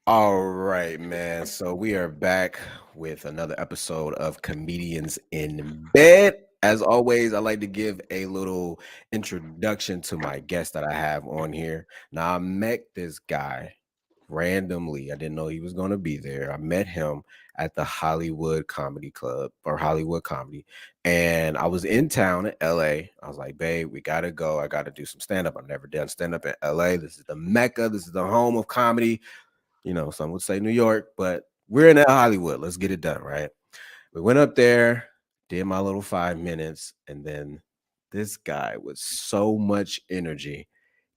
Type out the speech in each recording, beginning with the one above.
All right, man. So we are back with another episode of Comedians in Bed. As always, I like to give a little introduction to my guest that I have on here. Now, I met this guy randomly. I didn't know he was going to be there. I met him at the Hollywood Comedy Club or Hollywood Comedy. And I was in town in LA. I was like, babe, we got to go. I got to do some stand up. I've never done stand up in LA. This is the Mecca. This is the home of comedy. Some would say New York, but we're in Hollywood. Let's get it done, right? We went up there, did my little 5 minutes, and then this guy with so much energy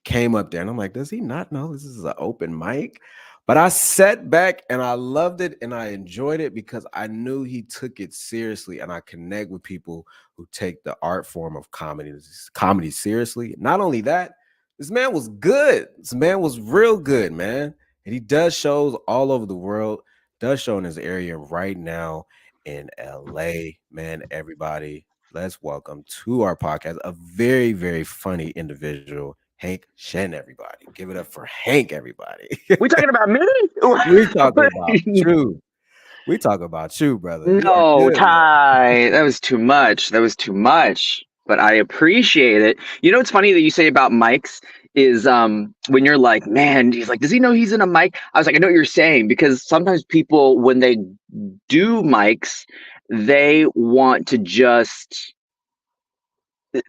came up there, and I'm like, does he not know this is an open mic? But I sat back and I loved it and I enjoyed it because I knew he took it seriously, and I connect with people who take the art form of comedy seriously. Not only that, this man was good. This man was real good, man. And he does shows all over the world, does show in his area right now in LA. Man, everybody, let's welcome to our podcast a very, very funny individual, Hank Chen, everybody. Give it up for Hank, everybody. We talking about me? We talking about you. We talk about you, brother. You are No, good, man. Ty, that was too much. That was too much. But I appreciate it. You know what's funny that you say about mics is when you're like, man, he's like, does he know he's in a mic? I was like, I know what you're saying, because sometimes people when they do mics, they want to just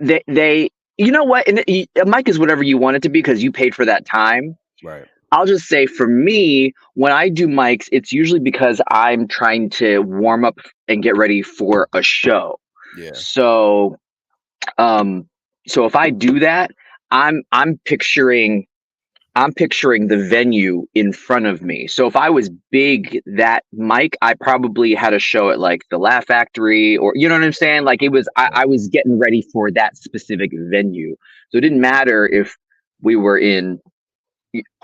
they you know what? And a mic is whatever you want it to be because you paid for that time. Right. I'll just say for me, when I do mics, it's usually because I'm trying to warm up and get ready for a show. Yeah. So, um, so if I do that, I'm picturing the venue in front of me. So if I was big that mic, I probably had a show at like the Laugh Factory, or you know what I'm saying? Like it was I was getting ready for that specific venue. So it didn't matter if we were in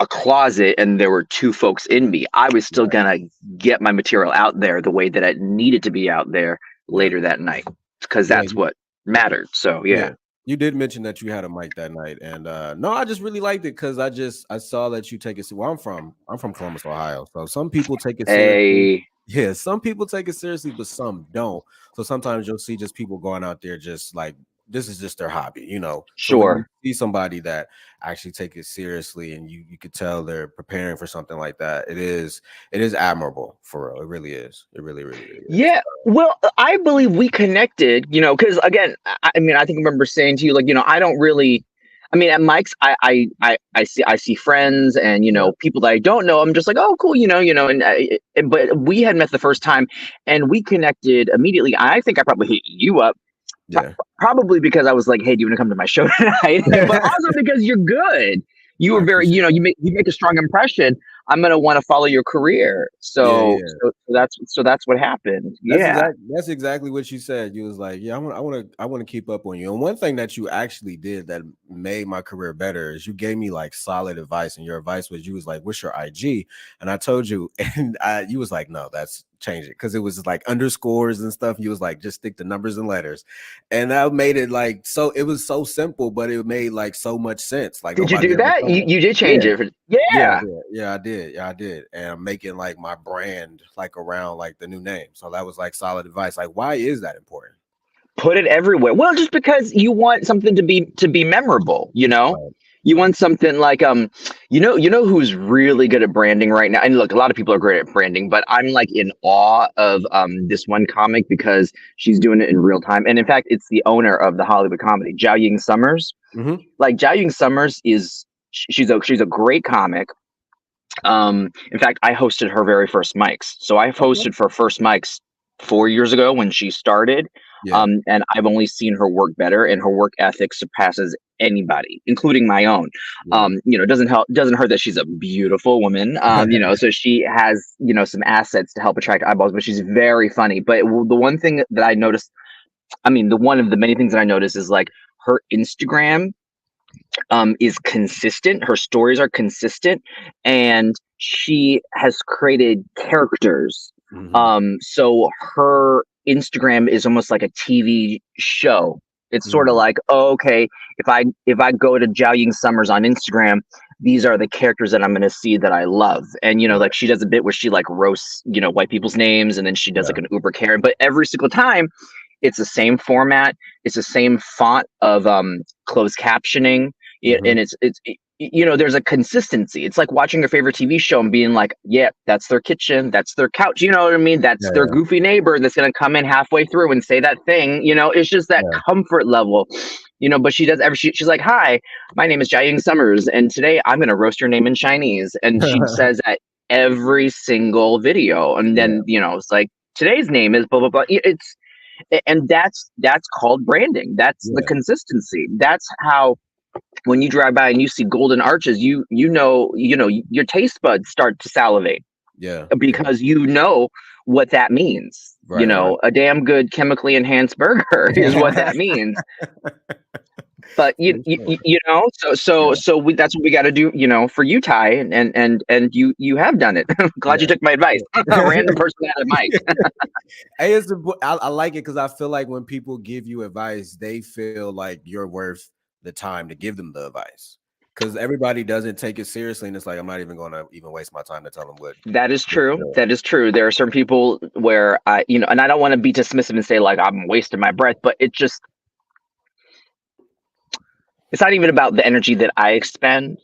a closet and there were two folks in me. I was still Right. gonna get my material out there the way that it needed to be out there Yeah. later that night, because Yeah. that's what mattered. So Yeah. yeah. You did mention that you had a mic that night, and no, I just really liked it because I saw that you take it. Well, I'm from Columbus, Ohio, so some people take it seriously. A Yeah, some people take it seriously, but some don't. So sometimes you'll see just people going out there just like this is just their hobby. So when you sure. see somebody that actually take it seriously, and you could tell they're preparing for something like that, it is admirable for real. It really is. It really, really, really is. Yeah. Well, I believe we connected, because again, I mean, I think I remember saying to you, like, I don't really, I mean, at Mike's, I see friends and, Yeah, people that I don't know. I'm just like, oh, cool, but we had met the first time and we connected immediately. I think I probably hit you up, yeah. probably because I was like, hey, do you want to come to my show tonight? But also because you're good. You I were very, appreciate it. you make a strong impression. I'm gonna want to follow your career. Yeah, So, yeah. that's what happened. That's Yeah. exactly what you said. You was like, yeah, I want to keep up on you. And one thing that you actually did that made my career better is you gave me like solid advice, and your advice was you was like, "What's your IG?" And I told you, and you was like, "No, that's change it," because it was like underscores and stuff. You was like, just stick the numbers and letters, and that made it like so. It was so simple, but it made like so much sense. Like Did you nobody do ever that? told You me. you did change Yeah. it. Yeah, I Yeah. did. Yeah, I did. Yeah, I did. And I'm making like my brand like around like the new name. So that was like solid advice. Like, why is that important? Put it everywhere. Well, just because you want something to be memorable, Right. You Right. want something like you know who's really good at branding right now. And look, a lot of people are great at branding, but I'm like in awe of this one comic because she's doing it in real time. And in fact, it's the owner of the Hollywood comedy, Zhao Ying Summers. Hmm. Like Zhao Ying Summers she's a great comic. In fact, I hosted her very first mics. So I've Okay. hosted for first mics 4 years ago when she started. Yeah. And I've only seen her work better, and her work ethic surpasses anybody, including my own. Yeah. It doesn't hurt that she's a beautiful woman. So she has, some assets to help attract eyeballs, but she's very funny. But the one thing that I noticed, I mean, the one of the many things that I noticed is like her Instagram is consistent. Her stories are consistent, and she has created characters. Hmm. So her Instagram is almost like a TV show. It's sort of like, oh, okay, if I go to Zhao Ying Summers on Instagram, these are the characters that I'm going to see that I love. And like she does a bit where she like roasts white people's names, and then she does like an Uber Karen. But every single time, it's the same format. It's the same font of closed captioning, and there's a consistency. It's like watching your favorite TV show and being like, yeah, that's their kitchen, that's their couch. You know what I mean? That's their goofy neighbor that's gonna come in halfway through and say that thing. It's just that comfort level. But she does she's like, hi, my name is Jiaying Summers, and today I'm gonna roast your name in Chinese. And she says that every single video. And then it's like, today's name is blah blah blah. And that's called branding. That's the consistency. That's how, when you drive by and you see golden arches, you know your taste buds start to salivate. Because you know what that means. A damn good chemically enhanced burger is what that means. But so that's what we got to do, for you, Ty, and you have done it. Glad you took my advice. Random person had a mic. Hey, I like it because I feel like when people give you advice, they feel like you're worth the time to give them the advice, because everybody doesn't take it seriously, and it's like, I'm not even going to waste my time to tell them what. That is true. That is true. There are certain people where and I don't want to be dismissive and say like I'm wasting my breath, but it's not even about the energy that I expend,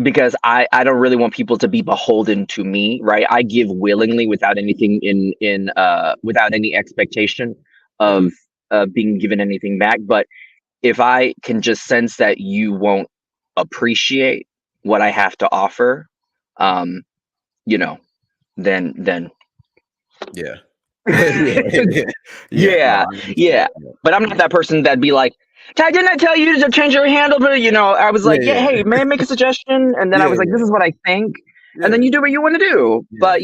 because I don't really want people to be beholden to me, right? I give willingly without anything without any expectation of being given anything back. But if I can just sense that you won't appreciate what I have to offer, then yeah. But I'm not that person that'd be like, Ty, didn't I tell you to change your handle? But I was like, hey, may I make a suggestion? And then I was like, this is what I think. And then you do what you want to do. But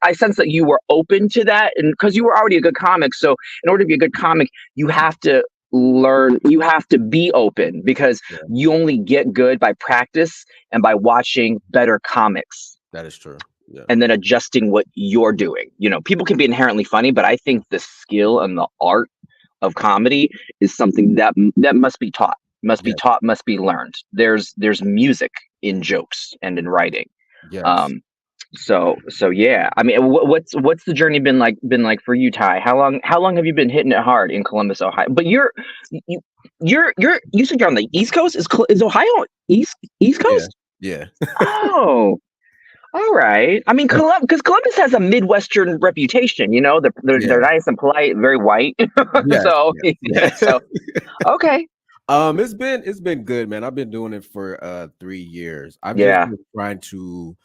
I sense that you were open to that, and because you were already a good comic. So in order to be a good comic, you have to learn, you have to be open, because you only get good by practice and by watching better comics. That is true. And then adjusting what you're doing. People can be inherently funny, but I think the skill and the art of comedy is something that must be taught, must be learned. There's music in jokes and in writing. So yeah. I mean, what's the journey been like for you, Ty? How long have you been hitting it hard in Columbus, Ohio? But you said you're on the East Coast. Is Ohio East Coast? Yeah. Oh, all right. I mean, because Columbus has a Midwestern reputation. They're nice and polite, very white. So okay. It's been good, man. I've been doing it for 3 years. I've just been trying to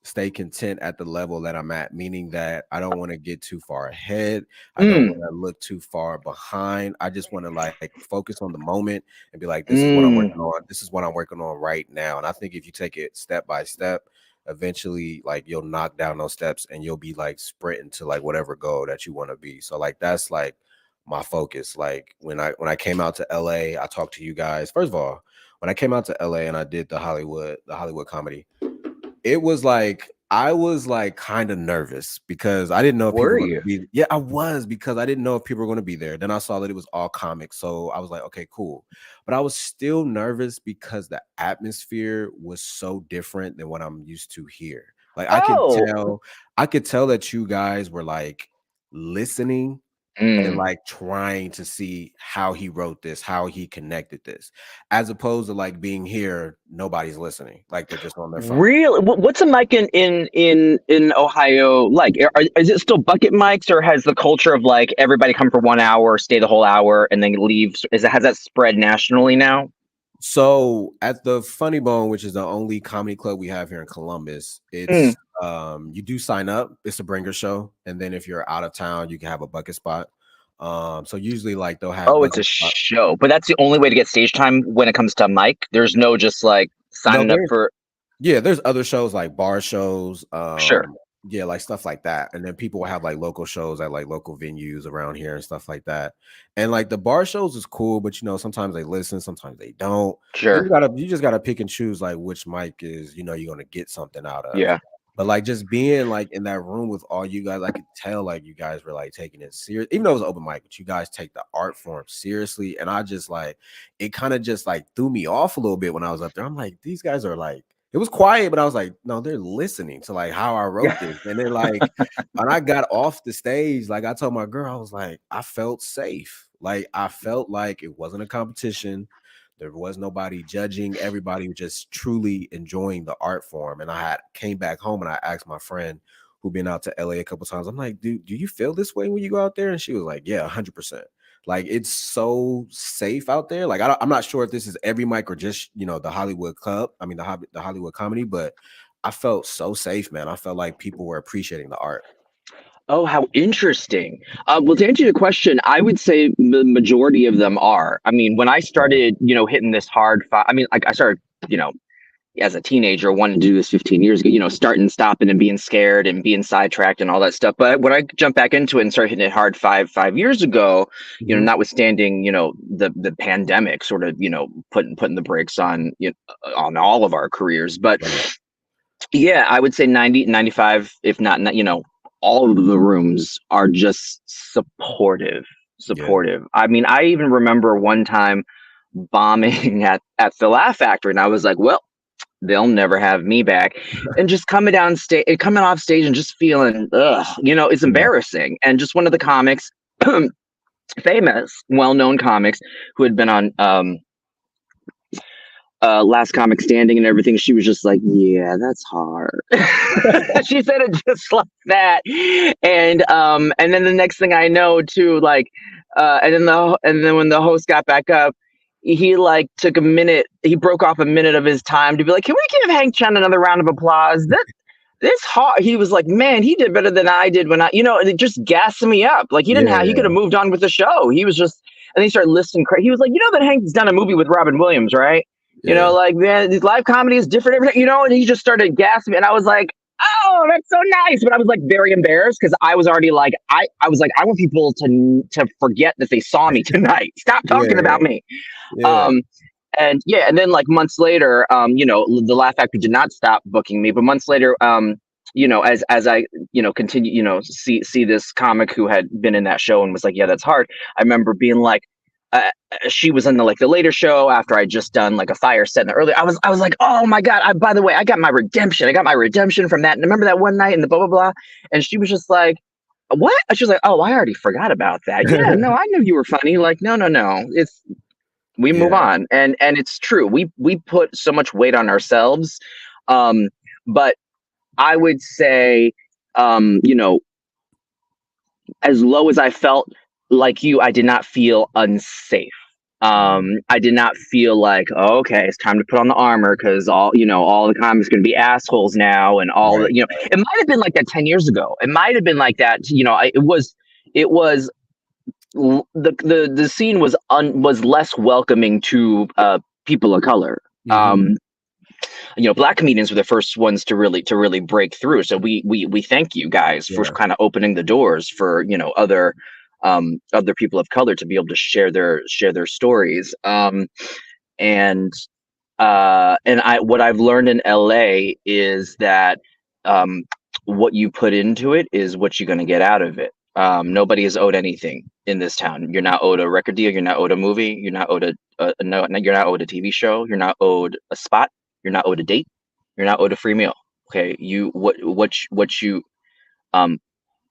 stay content at the level that I'm at, meaning that I don't want to get too far ahead. I don't want to look too far behind. I just want to like focus on the moment and be like, this is what I'm working on. This is what I'm working on right now. And I think if you take it step by step, eventually like you'll knock down those steps and you'll be like sprinting to like whatever goal that you want to be. So like that's like my focus. Like when I came out to LA, I talked to you guys. First of all, when I came out to LA and I did the Hollywood comedy, it was like I was like kind of nervous because I didn't know if people were going to be. Yeah, I was, because I didn't know if people were going to be there. Then I saw that it was all comics, so I was like, okay, cool. But I was still nervous because the atmosphere was so different than what I'm used to here. Like I could tell that you guys were like listening and like trying to see how he wrote this, how he connected this, as opposed to like being here, nobody's listening, like they're just on their phone. Really? What's a mic in Ohio like? Is it still bucket mics, or has the culture of like everybody come for 1 hour, stay the whole hour, and then leave? Has that spread nationally now? So at the Funny Bone, which is the only comedy club we have here in Columbus, it's you do sign up. It's a bringer show, and then if you're out of town, you can have a bucket spot. So usually like they'll have. Oh, it's a show, but that's the only way to get stage time when it comes to mic. There's no just like signing up for. Yeah, there's other shows like bar shows. Sure. Yeah, like stuff like that. And then people will have like local shows at like local venues around here and stuff like that. And like the bar shows is cool, but sometimes they listen, sometimes they don't. Sure. You just gotta pick and choose like which mic is, you're gonna get something out of. Yeah. But like just being like in that room with all you guys, I could tell like you guys were like taking it serious, even though it was an open mic, but you guys take the art form seriously. And I just like it kind of just like threw me off a little bit when I was up there. I'm like, these guys are like, it was quiet, but I was like, no, they're listening to like how I wrote this. And then like when I got off the stage, like I told my girl, I was like, I felt safe. Like I felt like it wasn't a competition. There was nobody judging. Everybody was just truly enjoying the art form. And I had came back home and I asked my friend who been out to LA a couple times. I'm like, dude, do you feel this way when you go out there? And she was like, yeah, 100%. Like it's so safe out there. Like I'm not sure if this is every mic or just the Hollywood Club. I mean the Hollywood Comedy, but I felt so safe, man. I felt like people were appreciating the art. Oh, how interesting. Well, to answer your question, I would say the majority of them are. I mean, when I started, hitting this hard, I mean, like I started, as a teenager, wanting to do this 15 years ago, starting and stopping and being scared and being sidetracked and all that stuff. But when I jumped back into it and started hitting it hard five years ago, Mhm. notwithstanding, the pandemic sort of, putting the brakes on, on all of our careers. But Right. yeah, I would say 90, 95, if not, all of the rooms are just supportive. Yeah. Supportive. I mean, I even remember one time bombing at the Laugh Factory, and I was like, well, they'll never have me back. And just coming off stage and just feeling, it's Yeah. embarrassing. And just one of the comics, famous, well-known comics who had been on Last Comic Standing and everything, she was just like, yeah, that's hard. She said it just like that. And then the next thing I know too, like and then when the host got back up, he like took a minute, he broke off a minute of his time to be like, can we give Hank Chen another round of applause? This hard. He was like, man, he did better than I did when it just gassed me up. Like he didn't have, he could Yeah. have moved on with the show. He was just, and he started listening. He was like, that Hank's done a movie with Robin Williams, right? Yeah. Like, man, his live comedy is different, everything, and he just started gasping. And I was like, oh, that's so nice. But I was like very embarrassed because I was already like, I was like, I want people to forget that they saw me tonight. Stop talking Yeah. about me. Yeah. And yeah, and then like months later, the Laugh Factory did not stop booking me, but months later, as I, continue, see this comic who had been in that show and was like, yeah, that's hard. I remember being like, she was in the later show after I just done like a fire set in the earlier. I was like, oh my God, by the way, I got my redemption. I got my redemption from that. And remember that one night in the blah, blah, blah. And she was just like, what? She was like, oh, I already forgot about that. Yeah, no, I knew you were funny. Like, no. We move Yeah. on. And it's true. We put so much weight on ourselves. But I would say, as low as I felt like you, I did not feel unsafe. I did not feel like, oh, okay, it's time to put on the armor because all the comics going to be assholes now, and all Right. it might have been like that 10 years ago. It might have been like that. It was the scene was less welcoming to people of color. Mhm. Black comedians were the first ones to really break through. So we thank you guys for Yeah. kind of opening the doors for other people of color to be able to share their stories. And what I've learned in LA is that what you put into it is what you're going to get out of it. Nobody is owed anything in this town. You're not owed a record deal. You're not owed a movie. You're not owed no, you're not owed a TV show. You're not owed a spot. You're not owed a date. You're not owed a free meal. Okay, what you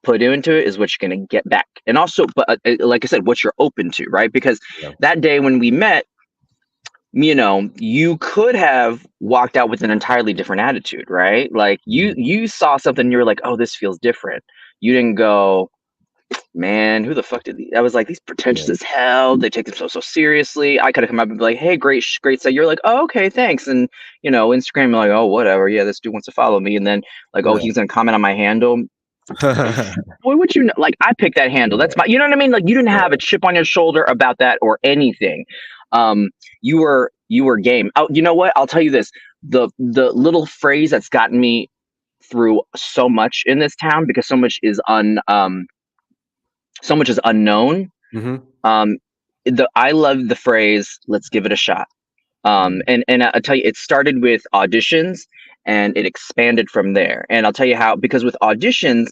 put into it is what you're gonna get back. And also, but like I said, what you're open to, right? Because Yeah. that day when we met, you could have walked out with an entirely different attitude, right? Like you saw something, you were like, oh, this feels different. You didn't go, man, who the fuck did I was like, these pretentious Yeah. as hell. They take themselves so seriously. I could have come up and be like, hey, great. So you're like, oh, okay, thanks. And Instagram, like, oh, whatever. Yeah, this dude wants to follow me. And then like, oh, Yeah. he's gonna comment on my handle. Boy, would you know? Like, I picked that handle. That's Yeah. my, you know what I mean? Like, you didn't have Yeah. a chip on your shoulder about that or anything. You were game. Oh, you know what? I'll tell you this. The little phrase that's gotten me through so much in this town because so much is unknown. Mhm. I love the phrase "Let's give it a shot." Mm. And I'll tell you, it started with auditions, and it expanded from there. And I'll tell you how, because with auditions,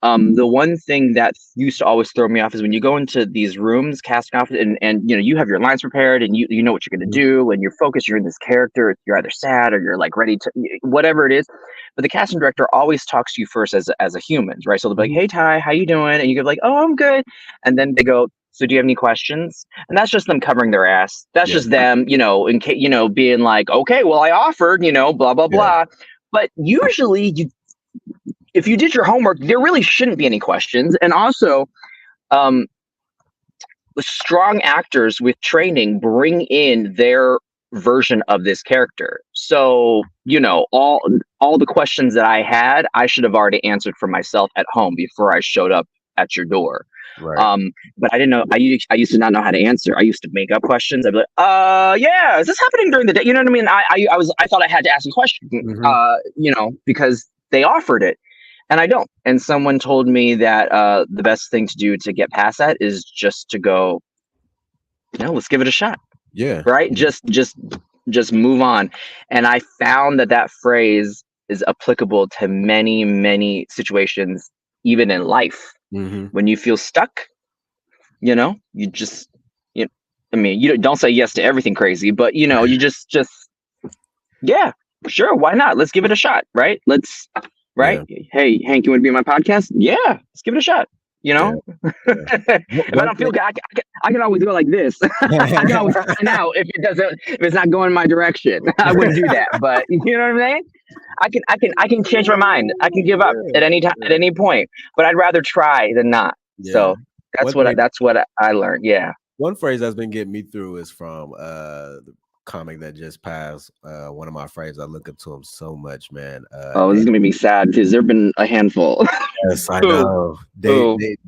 the one thing that used to always throw me off is when you go into these rooms, casting office, and you have your lines prepared and you know what you're going to do and you're focused, you're in this character, you're either sad or you're like ready to whatever it is. But the casting director always talks to you first as a human, right? So they'll be like, "Hey Ty, how you doing?" And you go like, "Oh, I'm good." And then they go, "So do you have any questions?" And that's just them covering their ass. That's just them, in case, being like, "Okay, well, I offered, blah blah blah." But usually if you did your homework, there really shouldn't be any questions. And also, strong actors with training bring in their version of this character. So, all the questions that I had, I should have already answered for myself at home before I showed up at your door. Right. But I didn't know. I used to not know how to answer. I used to make up questions. I'd be like, yeah, is this happening during the day? You know what I mean? I thought I had to ask a question, because they offered it. And I don't. And someone told me that the best thing to do to get past that is just to go, let's give it a shot. Yeah. Right. Just move on. And I found that phrase is applicable to many, many situations, even in life. When you feel stuck, you just, you don't say yes to everything crazy, but you just, yeah, sure. Why not? Let's give it a shot. Right. Right. Yeah. Hey, Hank, you want to be on my podcast? Yeah. Let's give it a shot. Yeah. If I don't feel good, I can always go like this. I can always sign out if it's not going my direction. I wouldn't do that, but you know what I mean? I can change my mind. I can give up at any time, at any point, but I'd rather try than not. Yeah. So that's what I learned. Yeah. One phrase that's been getting me through is from the comic that just passed. One of my friends, I look up to him so much, man. This is gonna make me sad because there've been a handful. Yes, I know.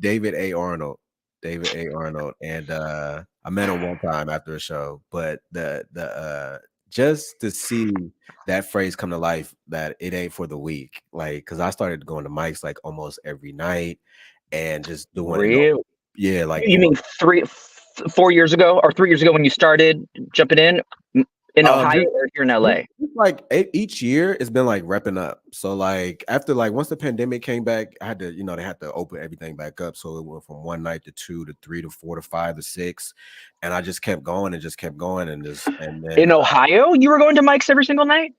David A. Arnold. And I met him one time after a show, but the just to see that phrase come to life, that it ain't for the weak, like, because I started going to mics like almost every night and just doing it. Yeah, like you mean 4 years ago or 3 years ago when you started jumping in Ohio or here in LA? Like each year it's been like repping up. So like after once the pandemic came back, I had to, they had to open everything back up. So it went from one night to 2 to 3 to 4 to 5 to 6. And I just kept going and then in Ohio, you were going to mics every single night?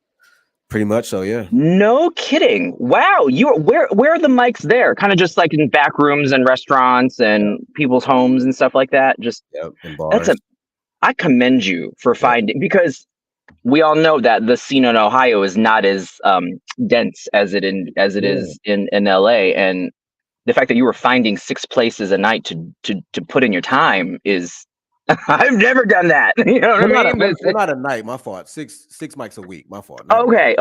Pretty much so, yeah. No kidding. Wow. Where are the mics there? Kind of just like in back rooms and restaurants and people's homes and stuff like that. Just in bars. I commend you for finding, because we all know that the scene in Ohio is not as dense as it is in LA, and the fact that you were finding 6 places a night to put in your time is I've never done that. You know what I mean? Not a night, my fault. Six mics a week, my fault. Okay.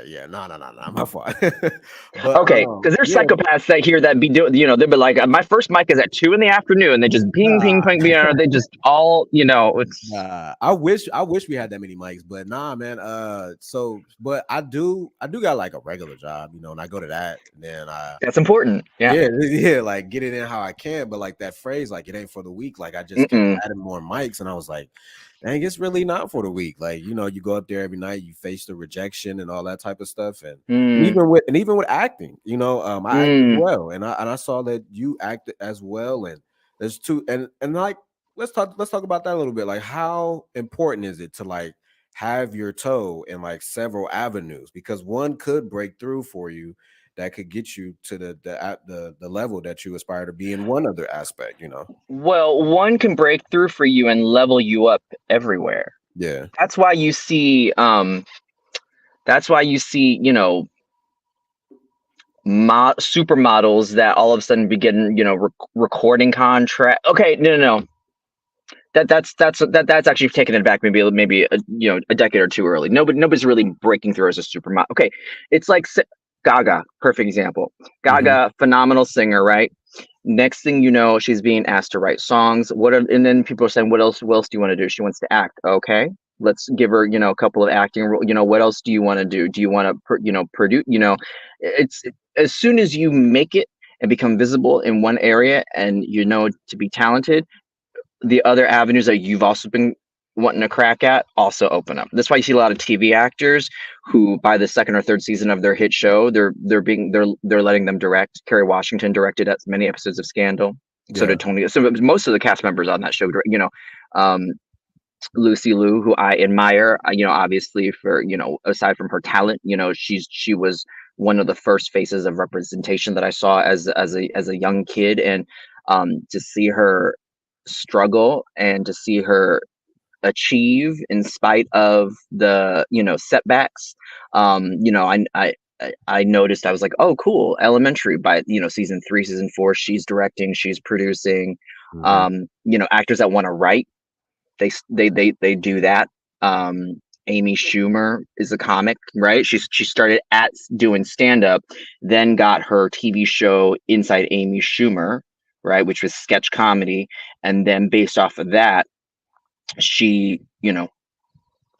Yeah. No, my fault. But, okay, because there's psychopaths that hear that be doing, they'll be like, my first mic is at 2 PM. They just ping, they just all, it's. I wish we had that many mics, but nah, man. But I do got like a regular job, and I go to that, and then that's important. Yeah, like get it in how I can, but like that phrase, like it ain't for the weak. Like I just kept adding more mics, and I was like, dang, it's really not for the weak. Like, you go up there every night, you face the rejection and all that type of stuff, and even with acting, I acted well, and I saw that you acted as well, and there's two, and like let's talk about that a little bit. Like, how important is it to like have your toe in like several avenues, because one could break through for you that could get you to the level that you aspire to be in one other aspect, Well, one can break through for you and level you up everywhere. Yeah. That's why you see supermodels that all of a sudden begin, recording contract. Okay, no. That's actually taking it back maybe a decade or two early. Nobody's really breaking through as a supermodel. Okay, it's like Gaga, perfect example. Gaga, phenomenal singer, right? Next thing you know, she's being asked to write songs. And then people are saying, what else do you want to do? She wants to act. Okay, let's give her, a couple of acting roles. What else do you want to do? Do you want to, produce? It's as soon as you make it and become visible in one area, and to be talented, the other avenues that you've also been wanting to crack at, also open up. That's why you see a lot of TV actors who, by the second or third season of their hit show, they're letting them direct. Kerry Washington directed many episodes of Scandal. So Yeah. did Tony. So most of the cast members on that show, um, Lucy Liu, who I admire, obviously for, aside from her talent, she was one of the first faces of representation that I saw as a young kid, and to see her struggle and to see her achieve in spite of the setbacks. I noticed, I was like, oh cool, Elementary, by season 3, season 4, she's directing, she's producing. Mm-hmm. Actors that want to write, they do that. Amy Schumer is a comic, right? She started at doing stand up, then got her TV show Inside Amy Schumer, right, which was sketch comedy, and then based off of that, she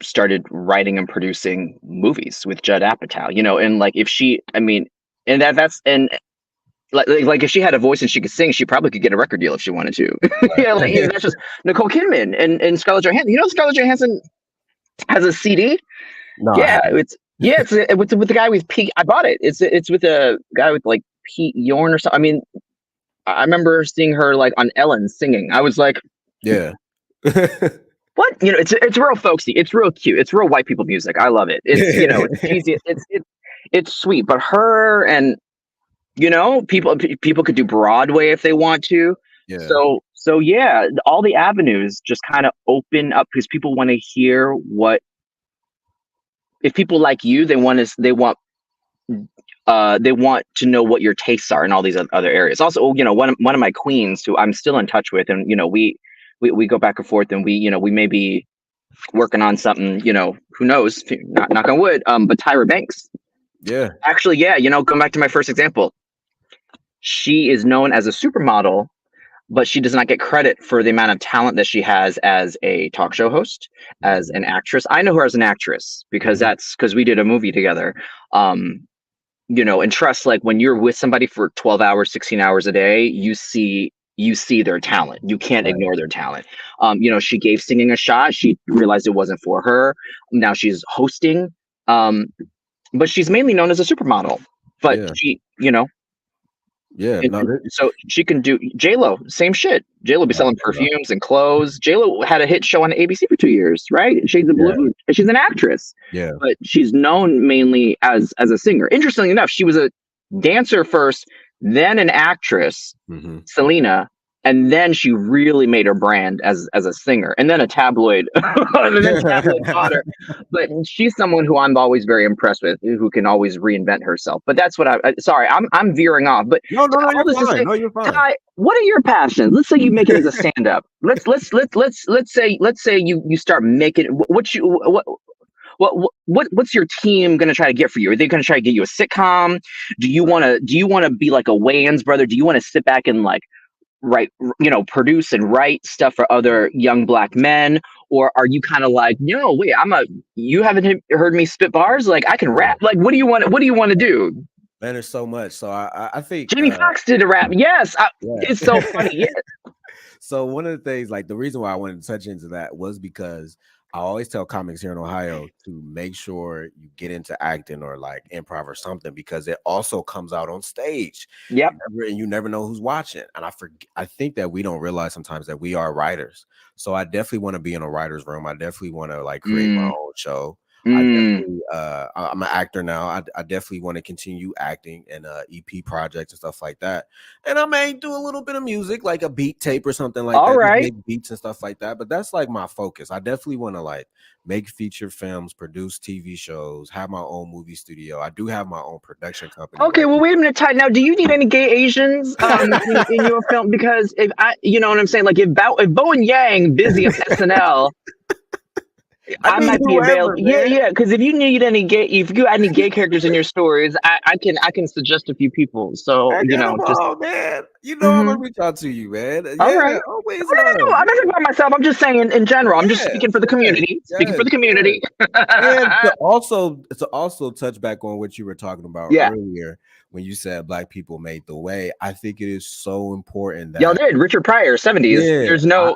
started writing and producing movies with Judd Apatow, and like if she, I mean, and that's and like if she had a voice and she could sing, she probably could get a record deal if she wanted to. Yeah, like that's just Nicole Kidman and Scarlett Johansson. Scarlett Johansson has a CD. No, Yeah, it's with the guy with Pete. I bought it. It's with a guy with like Pete Yorn or something. I mean, I remember seeing her like on Ellen singing. I was like, yeah. what? It's real folksy. It's real cute. It's real white people music. I love it. It's it's cheesy. It's sweet. But her and people could do Broadway if they want to. Yeah. So yeah, all the avenues just kind of open up because people want to hear if people like you, they want to know what your tastes are in all these other areas. Also, one of my queens who I'm still in touch with, and we go back and forth, and we may be working on something, who knows, knock on wood, but Tyra Banks. Yeah. Actually, yeah, going back to my first example, she is known as a supermodel, but she does not get credit for the amount of talent that she has as a talk show host, as an actress. I know her as an actress because we did a movie together. And trust, like when you're with somebody for 12 hours, 16 hours a day, you see their talent. You can't ignore their talent. She gave singing a shot. She realized it wasn't for her. Now she's hosting. But she's mainly known as a supermodel. But she, so she can do J-Lo, same shit. J-Lo be selling perfumes and clothes. J-Lo had a hit show on ABC for 2 years, right? Shades of Blue. She's an actress. Yeah. But she's known mainly as a singer. Interestingly enough, she was a dancer first, then an actress, Selena, and then she really made her brand as a singer, and then a tabloid, daughter. But she's someone who I'm always very impressed with, who can always reinvent herself. But that's what sorry, I'm veering off. But no, you're fine. Kai, what are your passions? Let's say you make it as a stand-up. Let's say you start making what's your team going to try to get for you? Are they going to try to get you a sitcom? Do you want to be like a Wayans brother? Do you want to sit back and like produce and write stuff for other young black men? Or are you kind of like, wait, you haven't heard me spit bars? Like I can rap. Like, what do you want to do? Man, there's so much. So I think Jamie Foxx did a rap. Yes. It's so funny. Yeah. So one of the things, like the reason why I wanted to touch into that was because I always tell comics here in Ohio to make sure you get into acting or like improv or something, because it also comes out on stage. Yep. You never know who's watching. And I think that we don't realize sometimes that we are writers. So I definitely want to be in a writer's room. I definitely want to like create my own show. I'm an actor now. I definitely want to continue acting and EP projects and stuff like that. And I may do a little bit of music, like a beat tape or something like that. Right. Make beats and stuff like that. But that's like my focus. I definitely want to like make feature films, produce TV shows, have my own movie studio. I do have my own production company. Okay, well, wait a minute, Ty. Now, do you need any gay Asians in your film? Because if you know what I'm saying, like if Bo and Yang busy at SNL. I might be available. Yeah. Because if you need any gay, if you had any gay characters in your stories, I can suggest a few people. So man, just man, I'm gonna reach out to you, man. All right. Always. No, I'm not talking about myself. I'm just saying in general. I'm just speaking for the community. Speaking for the community. And to also touch back on what you were talking about earlier when you said black people made the way. I think it is so important that y'all did. Richard Pryor, 70s. There's no,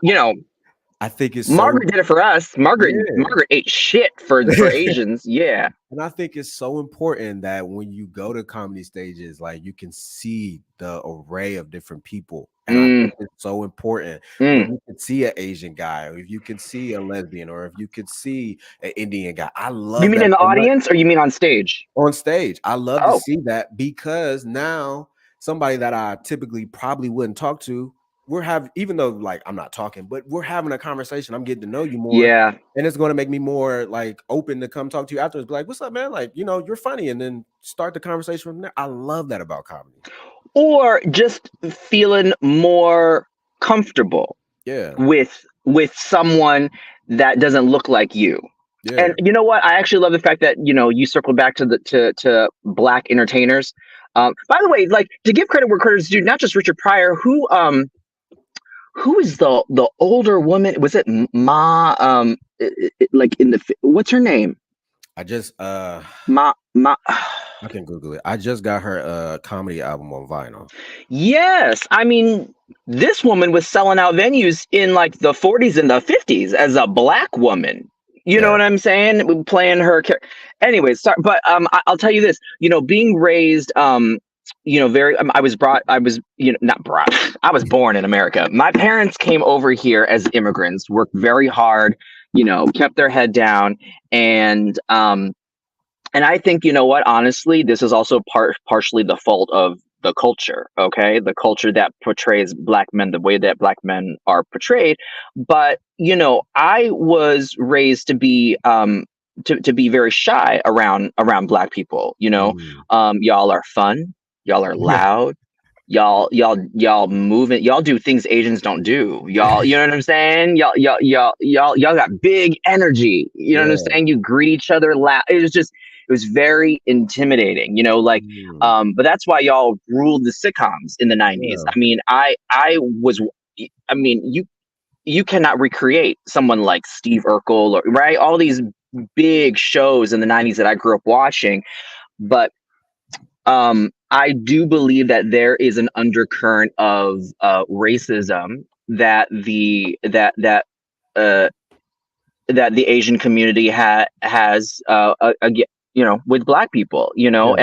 I think it's so Margaret did it for us. yeah. Margaret ate shit for Asians. Yeah. And I think it's so important that when you go to comedy stages, like you can see the array of different people. And I Mm, think it's so important when mm. you can see an Asian guy, or if you can see a lesbian, or if you could see an Indian guy. I You love mean that in the so much audience or you mean on stage? on stage. I love to Oh, see that because now somebody that I typically probably wouldn't talk to, we're having, even though like I'm not talking, but we're having a conversation. I'm getting to know you more. yeah. And it's going to make me more like open to come talk to you afterwards. Be like, what's up, man? Like, you're funny. And then start the conversation from there. I love that about comedy. Or just feeling more comfortable Yeah. with someone that doesn't look like you. And Yeah. you know what? I actually love the fact that you circled back to the to black entertainers. By the way, like to give credit where credit's due, not just Richard Pryor. Who is the older woman? Was it Ma? Like in the what's her name? I just Ma. I can Google it. I just got her comedy album on vinyl. Yes, I mean this woman was selling out venues in like the 40s and the 50s as a black woman. You know Yeah. what I'm saying? Playing her character. Anyways, sorry, but I'll tell you this. Being raised, very. I was, not brought. I was born in America. My parents came over here as immigrants, worked very hard, kept their head down, and I think, you know what, honestly, this is also partially the fault of the culture, okay? The culture that portrays black men the way that black men are portrayed. But, I was raised to be to be very shy around black people, Mm. y'all are fun, y'all are loud, y'all moving, y'all do things Asians don't do. Y'all, you know what I'm saying? Y'all got big energy. You know what I'm Yeah. saying? You greet each other loud. It was very intimidating, like Mm. but that's why y'all ruled the sitcoms in the 90s. Yeah. I mean, you cannot recreate someone like Steve Urkel or right, all these big shows in the 90s that I grew up watching, but I do believe that there is an undercurrent of racism that uh, the Asian community has with black people. Yeah.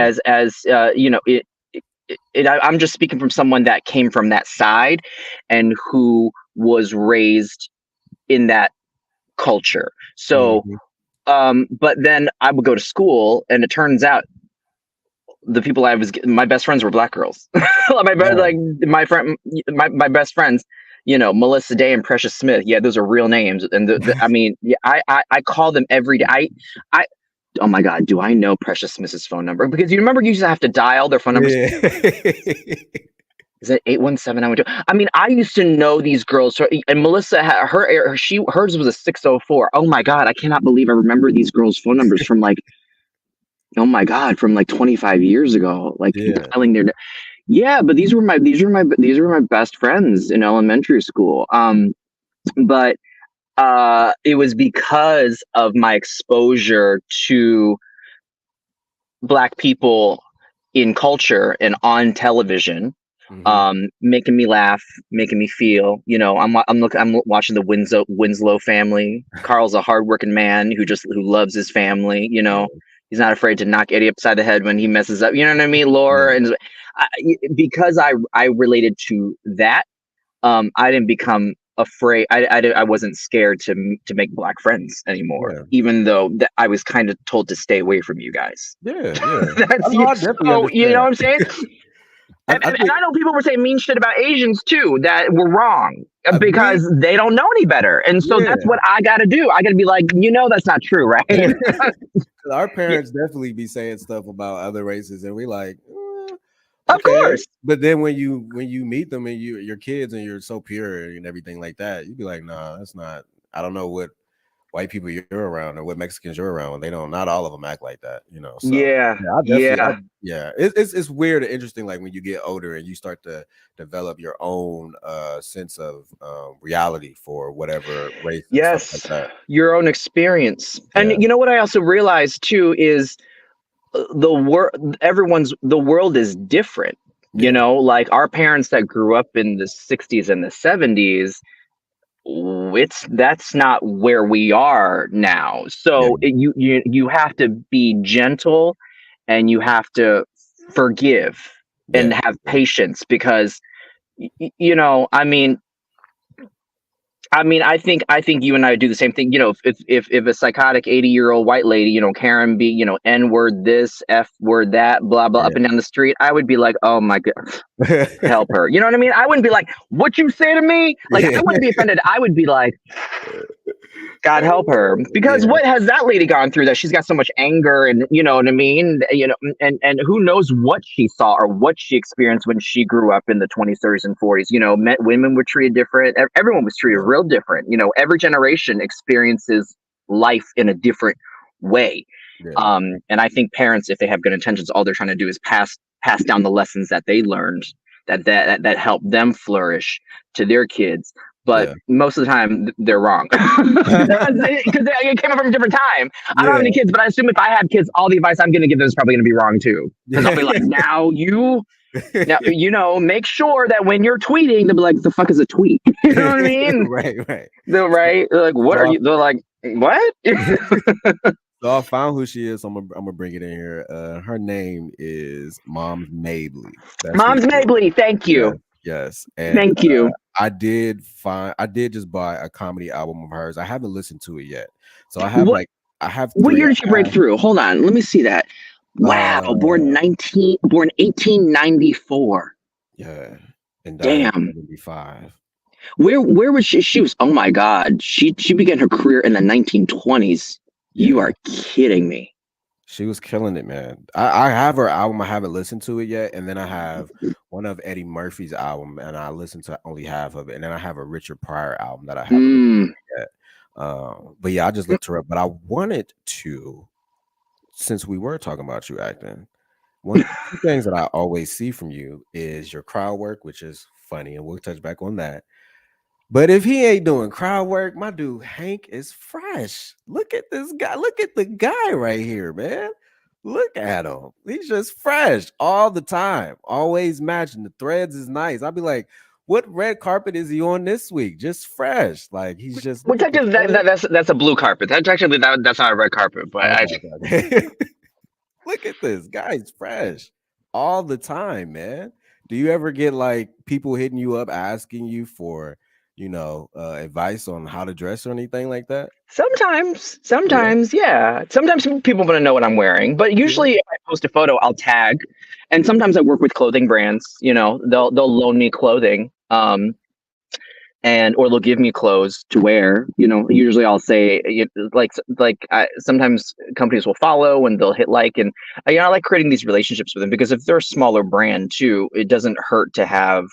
I'm just speaking from someone that came from that side and who was raised in that culture. So, Mhm. but then I would go to school, and it turns out the people my best friends were black girls. Yeah. Like my best friends, Melissa Day and Precious Smith. Yeah, those are real names. And I mean, yeah, I call them every day. I, oh my God, do I know Precious Smith's phone number? Because you remember you used to have to dial their phone numbers. Yeah. Is it 817-912? I mean, I used to know these girls. And Melissa, hers was a 604. Oh my God, I cannot believe I remember these girls' phone numbers from like, oh my God, from like 25 years ago. Like Yeah. dialing their, yeah, but these were my best friends in elementary school. But it was because of my exposure to black people in culture and on television, Mhm. making me laugh, making me feel. I'm watching the Winslow family. Carl's a hardworking man who loves his family. Yeah. He's not afraid to knock Eddie upside the head when he messes up. You know what I mean? Laura, Yeah. and because I related to that, I didn't become afraid. I wasn't scared to make black friends anymore, Yeah. even though I was kind of told to stay away from you guys. Yeah. Yeah. That's I definitely so you know understand. what I'm saying. And, I and, and think I know people were saying mean shit about Asians too that were wrong me because they don't know any better, and so that's yeah. what I got to do. I got to be like, that's not true, right? 'Cause our Yeah, parents definitely be saying stuff about other races, and we like, of okay. course. But then when you meet them and your kids and you're so pure and everything like that, you'd be like, nah, that's not. I don't know what white people you're around or what Mexicans you're around. They don't. Not all of them act like that. So Yeah, yeah, I definitely. yeah. Yeah, it's weird and interesting. Like when you get older and you start to develop your own sense of reality for whatever race and stuff like Yes, that. your own experience. And Yeah. you know what I also realized too is the world is different. Yeah. Like our parents that grew up in the 60s and the 70s, that's not where we are now. Yeah, So you have to be gentle, and you have to forgive and yeah, have yeah, patience, because I think you and I do the same thing. If a psychotic 80-year-old white lady, Karen B, N word this, F word that, blah blah, up and down the street, I would be like, oh my god, yeah. help her. You know what I mean? I wouldn't be like, what you say to me? Like, I wouldn't be offended. I would be like, God help her, because Yeah, what has that lady gone through that she's got so much anger, and you know what I mean? And who knows what she saw or what she experienced when she grew up in the 20s, 30s, and 40s. Women were treated different. Everyone was treated yeah, real different. Every generation experiences life in a different way. yeah, And I think parents, if they have good intentions, all they're trying to do is pass down the lessons that they learned, that help them flourish, to their kids. But yeah. most of the time, they're wrong, because it came from a different time. I don't have Yeah, any kids, but I assume if I have kids, all the advice I'm going to give them is probably going to be wrong too. Because I'll be like, make sure that when you're tweeting, they'll be like, the fuck is a tweet? You know what I mean? right, right. They're like, what So are I, you? They're like, what? so I found who she is. So I'm gonna bring it in here. Her name is Mom's Mabley. That's who Mom's she is. Mabley. Thank Yes, you. yes. And Thank you. I did just buy a comedy album of hers. I haven't listened to it yet. So What I have what three. year did you break through? Hold on. Let me see that. Wow. Uh, Born 1894. yeah, and died in Damn. 75. Where was she? She was, oh my God. She began her career in the 1920s. You Yeah. are kidding me. She was killing it, man. I have her album. I haven't listened to it yet. And then I have one of Eddie Murphy's album, and I listened to only half of it. And then I have a Richard Pryor album that I haven't listened Mm. to yet. But yeah, I just looked her up. But I wanted to, since we were talking about you acting, one two things that I always see from you is your crowd work, which is funny, and we'll touch back on that. But if he ain't doing crowd work, my dude Hank is fresh. Look at this guy. Look at the guy right here, man. Look at him. He's just fresh all the time. Always matching. The threads is nice. I'll be like, what red carpet is he on this week? Just fresh. Like he's just Well, look at the technically, threads. that's a blue carpet. That's not a red carpet, but Okay, okay, okay. Look at this. Guy's fresh all the time, man. Do you ever get like people hitting you up asking you for, advice on how to dress or anything like that? Yeah, sometimes, yeah. Sometimes people want to know what I'm wearing, but yeah. usually if I post a photo, I'll tag. And sometimes I work with clothing brands. They'll loan me clothing. And or they'll give me clothes to wear. Usually I'll say, sometimes companies will follow and they'll hit like, and I like creating these relationships with them, because if they're a smaller brand too, it doesn't hurt to have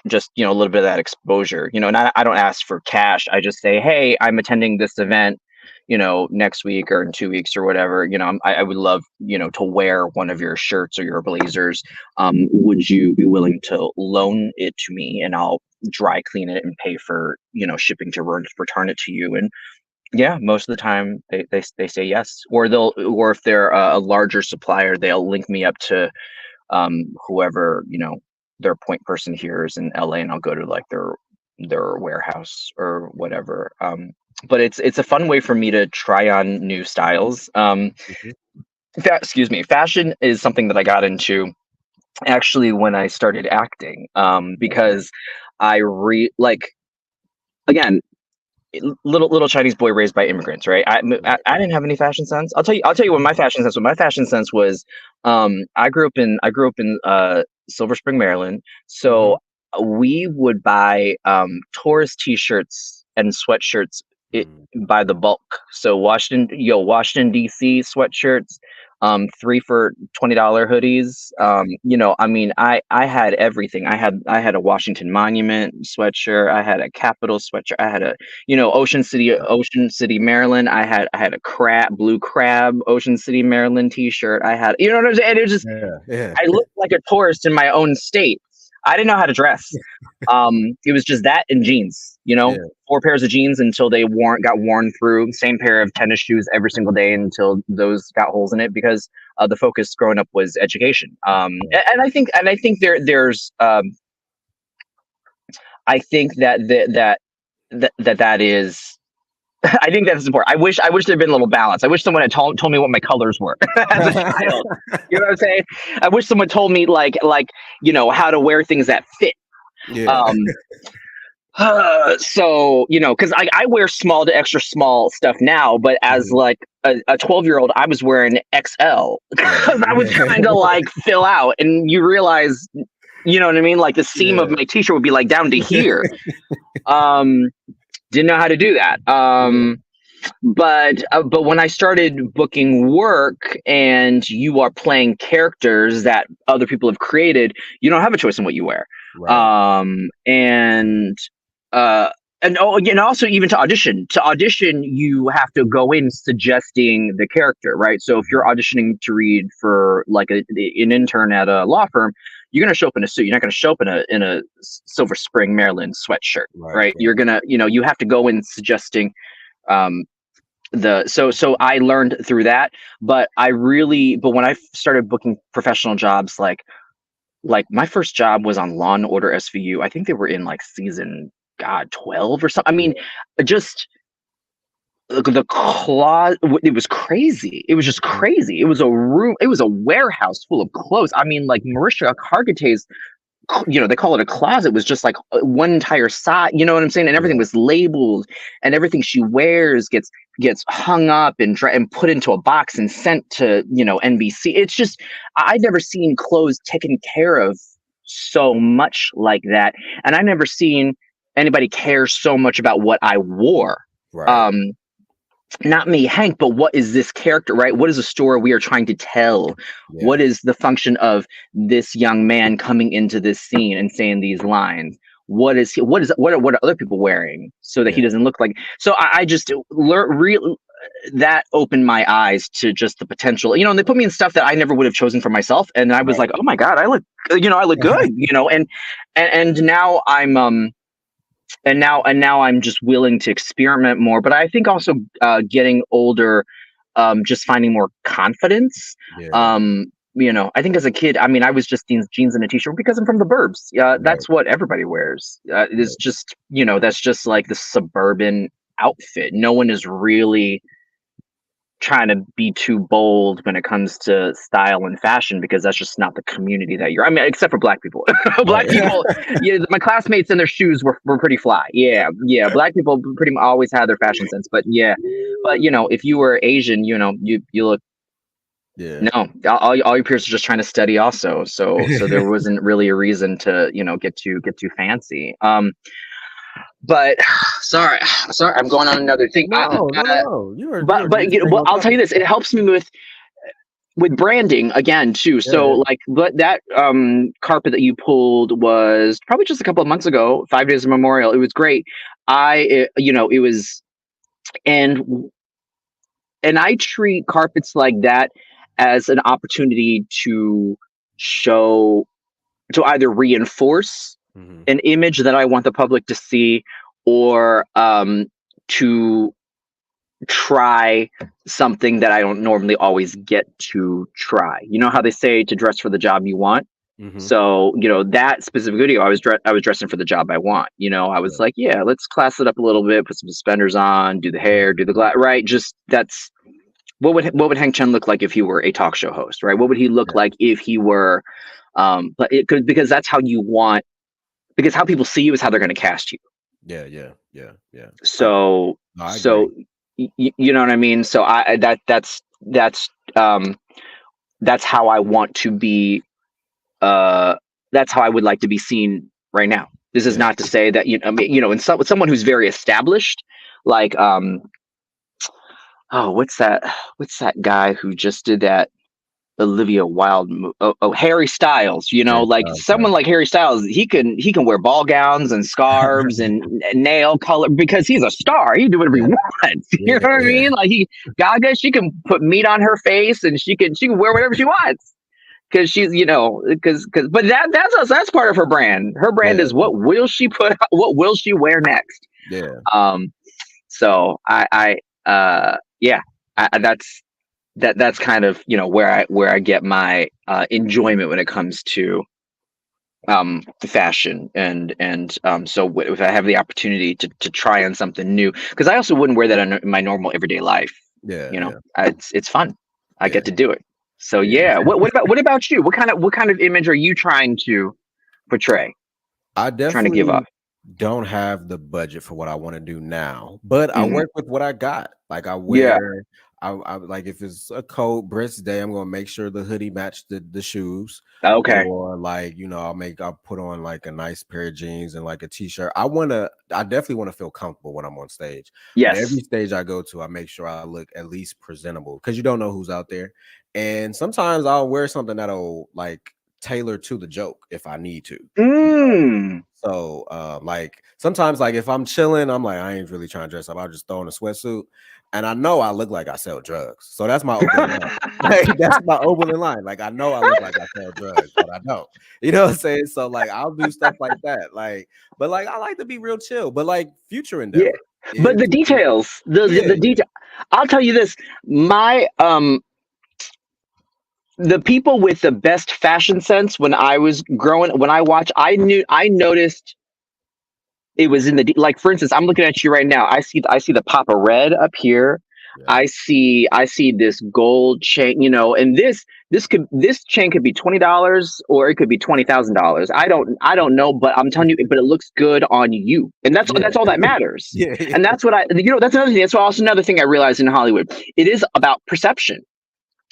just a little bit of that exposure. And I don't ask for cash. I just say, hey, I'm attending this event, next week or in 2 weeks or whatever. I would love, to wear one of your shirts or your blazers. Would you be willing to loan it to me, and I'll dry clean it and pay for, shipping to return it to you? And yeah, most of the time they say yes, or if they're a larger supplier, they'll link me up to whoever, their point person here is in LA, and I'll go to like their warehouse or whatever. But it's a fun way for me to try on new styles. Mhm. Excuse me. Fashion is something that I got into actually when I started acting, Okay. because like, again, little Chinese boy raised by immigrants, right? Right. I didn't have any fashion sense. I'll tell you what my fashion sense. What my fashion sense was, I grew up in Silver Spring, Maryland. Mhm. So we would buy tourist T-shirts and sweatshirts, it, Mm. by the bulk. So Washington D.C. sweatshirts, 3 for $20 hoodies. I mean, I had everything. I had a Washington Monument sweatshirt. I had a Capitol sweatshirt. I had a Yeah. Ocean City, Maryland. I had a blue crab, Ocean City, Maryland T-shirt. You know what I'm saying? It was just, Yeah. Yeah. I looked like a tourist in my own state. I didn't know how to dress. It was just that and jeans. Yeah. 4 pairs of jeans until they got worn through. Same pair of tennis shoes every single day until those got holes in it, because the focus growing up was education. And I think there's I think that is. I think that's important. I wish there'd been a little balance. I wish someone had told me what my colors were as a child. You know what I'm saying? I wish someone told me like how to wear things that fit. Yeah. Um, so because I wear small to extra small stuff now, but as Mhm. like a 12-year-old, I was wearing XL Right. because I was trying to like fill out, and you realize, you know what I mean? Like the seam of Yeah. my t-shirt would be like down to here. Um, didn't know how to do that. Yeah. But when I started booking work and you are playing characters that other people have created, you don't have a choice in what you wear. Right. And also even to audition. To audition, you have to go in suggesting the character, right? So if you're Mhm. auditioning to read for like an intern at a law firm, you're gonna show up in a suit. You're not gonna show up in a Silver Spring, Maryland sweatshirt, Right. right? You're Right. gonna, you have to go in suggesting um so I learned through that, but when I started booking professional jobs, like my first job was on Law and Order SVU. I think they were in like season, god, 12 or something. I Yeah. mean, just the clause, it was crazy. It was just Mhm. crazy. It was a warehouse full of clothes. I mean, like Marisha Hargitay's, they call it a closet, was just like one entire side, you know what I'm saying? And everything Yeah. was labeled, and everything she wears gets hung up and put into a box and sent to, NBC. It's just, I'd never seen clothes taken care of so much like that. And I never seen anybody care so much about what I wore. Right. Um, not me, Hank, but what is this character, right? What is the story we are trying to tell? What Yeah. is the function of this young man coming into this scene and saying these lines? What are other people wearing so that he Yeah. doesn't look like? So I just learned real that opened my eyes to just the potential, and they put me in stuff that I never would have chosen for myself. And I was Right. like, oh my God, I look good, and now now I'm just willing to experiment more. But I think also getting older, just finding more confidence. Yeah. I think as a kid, I mean, I was just jeans and a t-shirt because I'm from the burbs. Right. That's what everybody wears. It Yeah. is just, that's just like the suburban outfit. No one is really trying to be too bold when it comes to style and fashion, because that's just not the community that you're. I mean, except for black people. Right. Black people, yeah, my classmates and their shoes were pretty fly. Yeah, yeah. Black people pretty much always had their fashion sense, but yeah, but if you were Asian, you look. Yeah. No, all your peers are just trying to study also. So there wasn't really a reason to get too fancy. But sorry, I'm going on another thing. No, no, no, no. You are But just staying well, on I'll tell you topic. this: it helps me with branding again too. Yeah. So Yeah. like, but that carpet that you pulled was probably just a couple of months ago, 5 days of Memorial. It was great. It was, and I treat carpets like that as an opportunity to show, to either reinforce Mhm. an image that I want the public to see, or to try something that I don't normally always get to try. You know how they say to dress for the job you want? Mhm. So, that specific video, I was dressing for the job I want. I was Yeah. like, yeah, let's class it up a little bit, put some suspenders on, do the hair, Mhm. do the glass, right? Just that's what would Hank Chen look like if he were a talk show host, right? What would he look Yeah. like if he were but it could, because that's how you want, because how people see you is how they're going to cast you. Yeah. Yeah. Yeah. Yeah. So No, I agree. so you know what I mean? So um that's how I want to be, uh that's how I would like to be seen right now. This is Yeah. not to say that, I mean, and with someone who's very established, like oh, what's that guy who just did that Olivia Wilde Harry Styles, Harry like Styles, yeah. someone like Harry Styles, he can wear ball gowns and scarves and nail color because he's a star. He can do whatever he Yeah. wants. You Yeah. know what I Yeah. mean? Like Gaga, she can put meat on her face and she can wear whatever she wants because she's, because but that's part of her brand. Her brand Yeah. is, what will she wear next? Yeah. Um, so yeah, that's kind of, where I get my enjoyment when it comes to fashion, and so if I have the opportunity to try on something new, because I also wouldn't wear that in my normal everyday life. Yeah, You know, yeah, it's fun. I yeah, get to do it. So yeah. yeah. What about you? What kind of image are you trying to portray? I Trying to give definitely off? don't have the budget for what I want to do now, but I Hmm. work with what I got. Like I Yeah. wear, I like if it's a cold, brisk day, I'm gonna make sure the hoodie match the shoes, Okay. or like I'll put on like a nice pair of jeans and like a t-shirt. I definitely want to feel comfortable when I'm on stage. But every Yes. stage I go to, I make sure I look at least presentable because you don't know who's out there. And sometimes I'll wear something that'll like tailor to the joke if I need to. Mm. So, like sometimes, like if I'm chilling, I'm like, I ain't really trying to dress up. I'll just throw on a sweatsuit, and I know I look like I sell drugs. So that's my opening line. Like that's my opening line. Like I know I look like I sell drugs, but I don't. You know what I'm saying? So like I'll do stuff like that. Like, but like I like to be real chill. But like future Yeah. endeavor But is the to be, details, the yeah, detail. I'll tell you this. My The people with the best fashion sense when I was growing, when I noticed it was in like, for instance, I'm looking at you right now. I see the pop of red up here. yeah, I see this gold chain, and this chain could be $20 or it could be $20,000. I don't know, but I'm telling you, but it looks good on you, and that's all yeah, that matters. yeah, yeah, And that's what that's another thing. That's also another thing I realized in Hollywood. It is about perception.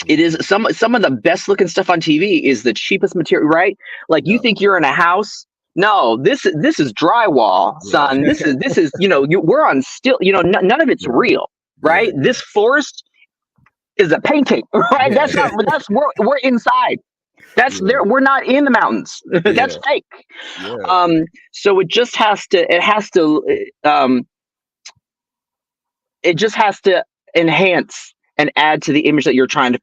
It is mhm, some of the best looking stuff on TV is the cheapest material, right? Like you yeah, think you're in a house. No, this is drywall, yeah, son. This is we're on still. None of it's yeah, real, yeah, right? This forest is a painting, right? yeah, That's we're inside. That's yeah, there. We're not in the mountains. That's yeah, fake. yeah, Um, so it just has to enhance and add to the image that you're trying to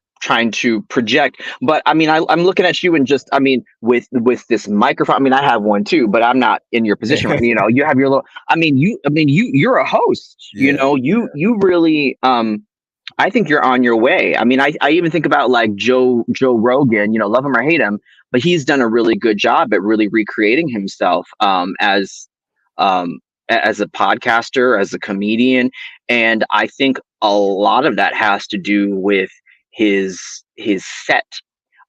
project. But I mean, I'm looking at you, and just, I mean, with this microphone. I mean, I have one too, but I'm not in your position, right? You have your little. You're a host. yeah, You really. I think you're on your way. I mean, I even think about like Joe Rogan. Love him or hate him, but he's done a really good job at really recreating himself, um, as a podcaster, as a comedian, and I think a lot of that has to do with his his set.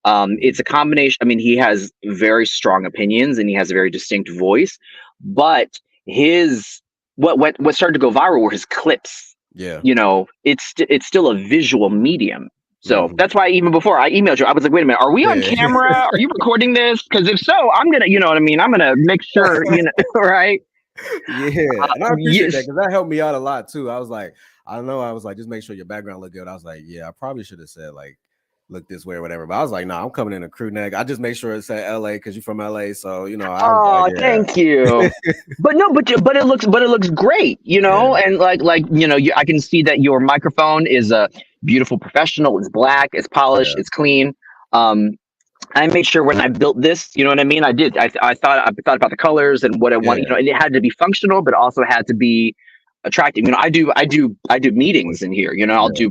It's mhm, a combination. I mean, he has very strong opinions and he has a very distinct voice, but his what started to go viral were his clips. yeah. It's still a visual medium. So Mhm. that's why even before I emailed you, I was like, wait a minute, are we on Yeah. camera? Are you recording this? Because if so, I'm gonna, you know what I mean? I'm gonna make sure, right? Yeah, and I appreciate that Yes. because that helped me out a lot too. I was like, I know I was like, just make sure your background look good. I was like, yeah, I probably should have said like, look this way or whatever. But I was like, nah, I'm coming in a crew neck. I just make sure it said LA because you're from LA. So, I was like, Oh, thank you. But no, but it looks great, yeah, and I can see that your microphone is a beautiful professional. It's black, it's polished, yeah, it's clean. Um, I made sure when I built this, you know what I mean? I did. I thought about the colors and what I yeah, wanted, and it had to be functional, but also had to be attractive. I do meetings in here. I'll yeah. do,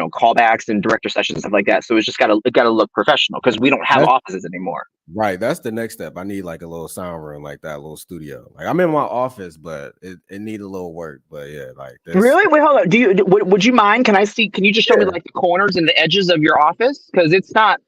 callbacks and director sessions and stuff like that. So it gotta look professional because we don't have That's offices anymore. right. That's the next step. I need like a little sound room like that, a little studio. Like I'm in my office, but it need a little work. But yeah, like this. Really? Wait, hold on. Would you mind? Can I see? Can you just show me Yeah, like the corners and the edges of your office? Because it's not.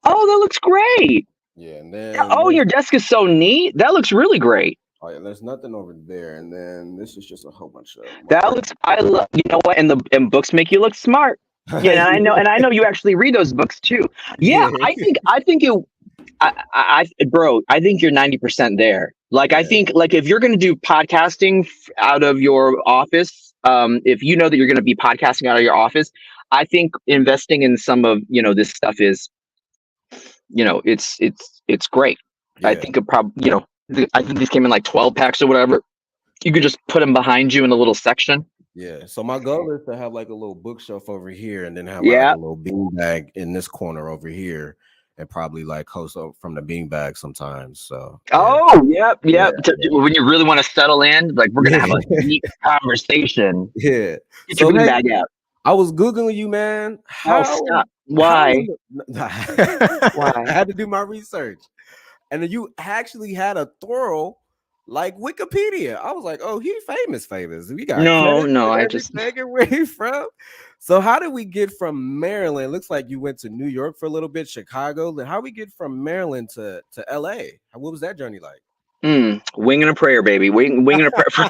Oh, that looks great. yeah. And then Oh, this, your desk is so neat. That looks really great. oh yeah, there's nothing over there. And then this is just a whole bunch of That mark. looks. I love. You know what? And books make you look smart. Yeah, and I know you actually read those books too. Yeah, Yeah, I think it. Bro, I think you're 90% there. Like, I yeah, think, like, if you're gonna do podcasting out of your office, if you know that you're gonna be podcasting out of your office, I think investing in some of this stuff is, it's great. I yeah. think it probably, I think these came in like 12 packs or whatever. You could just put them behind you in a little section. Yeah. So my goal is to have like a little bookshelf over here and then have like Yeah. a little bean bag in this corner over here and probably like host from the bean bag sometimes. So yeah. Oh, yep, Yeah. yep. When you really want to settle in, like, we're gonna Yeah. have a deep conversation. Yeah. Get your So bean hey, bag out. I was Googling you, man. Oh, How stop. how Why? in I Why? had to do my research. And then you actually had a thorough like Wikipedia. I was like, oh, he famous. We got No, credits no, and I just everything and where he from. So how did we get from Maryland? Looks like you went to New York for a little bit, Chicago. Then how we get from Maryland to LA? What was that journey like? wing and a prayer, baby. Wing and a prayer.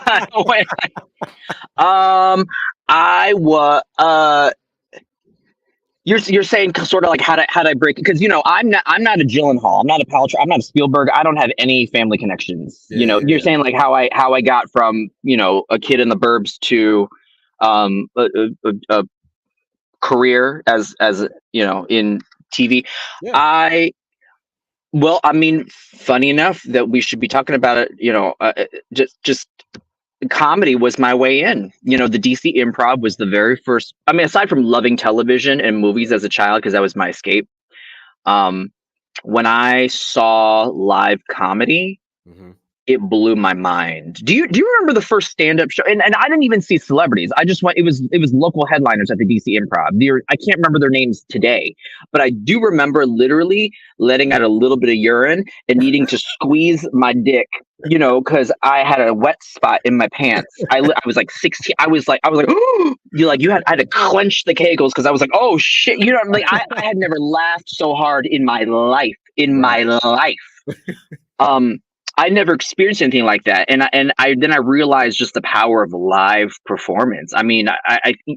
um, I was you're saying sort of like how did I break it? Because I'm not a Gyllenhaal, I'm not a Paltrow, I'm not a Spielberg. I don't have any family connections. You're Yeah. saying like how I got from a kid in the burbs to a career as in TV. Yeah. I Well, I mean, funny enough that we should be talking about it. Just comedy was my way in. The DC Improv was the very first. I mean, aside from loving television and movies as a child, because that was my escape. Um, when I saw live comedy, Mm-hmm. it blew my mind. Do you remember the first stand up show? And I didn't even see celebrities. I just went. It was local headliners at the DC Improv. I can't remember their names today, but I do remember literally letting out a little bit of urine and needing to squeeze my dick. Because I had a wet spot in my pants. I was like 16. I was like, oh, I had to clench the kegels because I was like, oh shit. Like I had never laughed so hard in my life. In Right. my life. Um, I never experienced anything like that, and I then I realized just the power of live performance. I mean,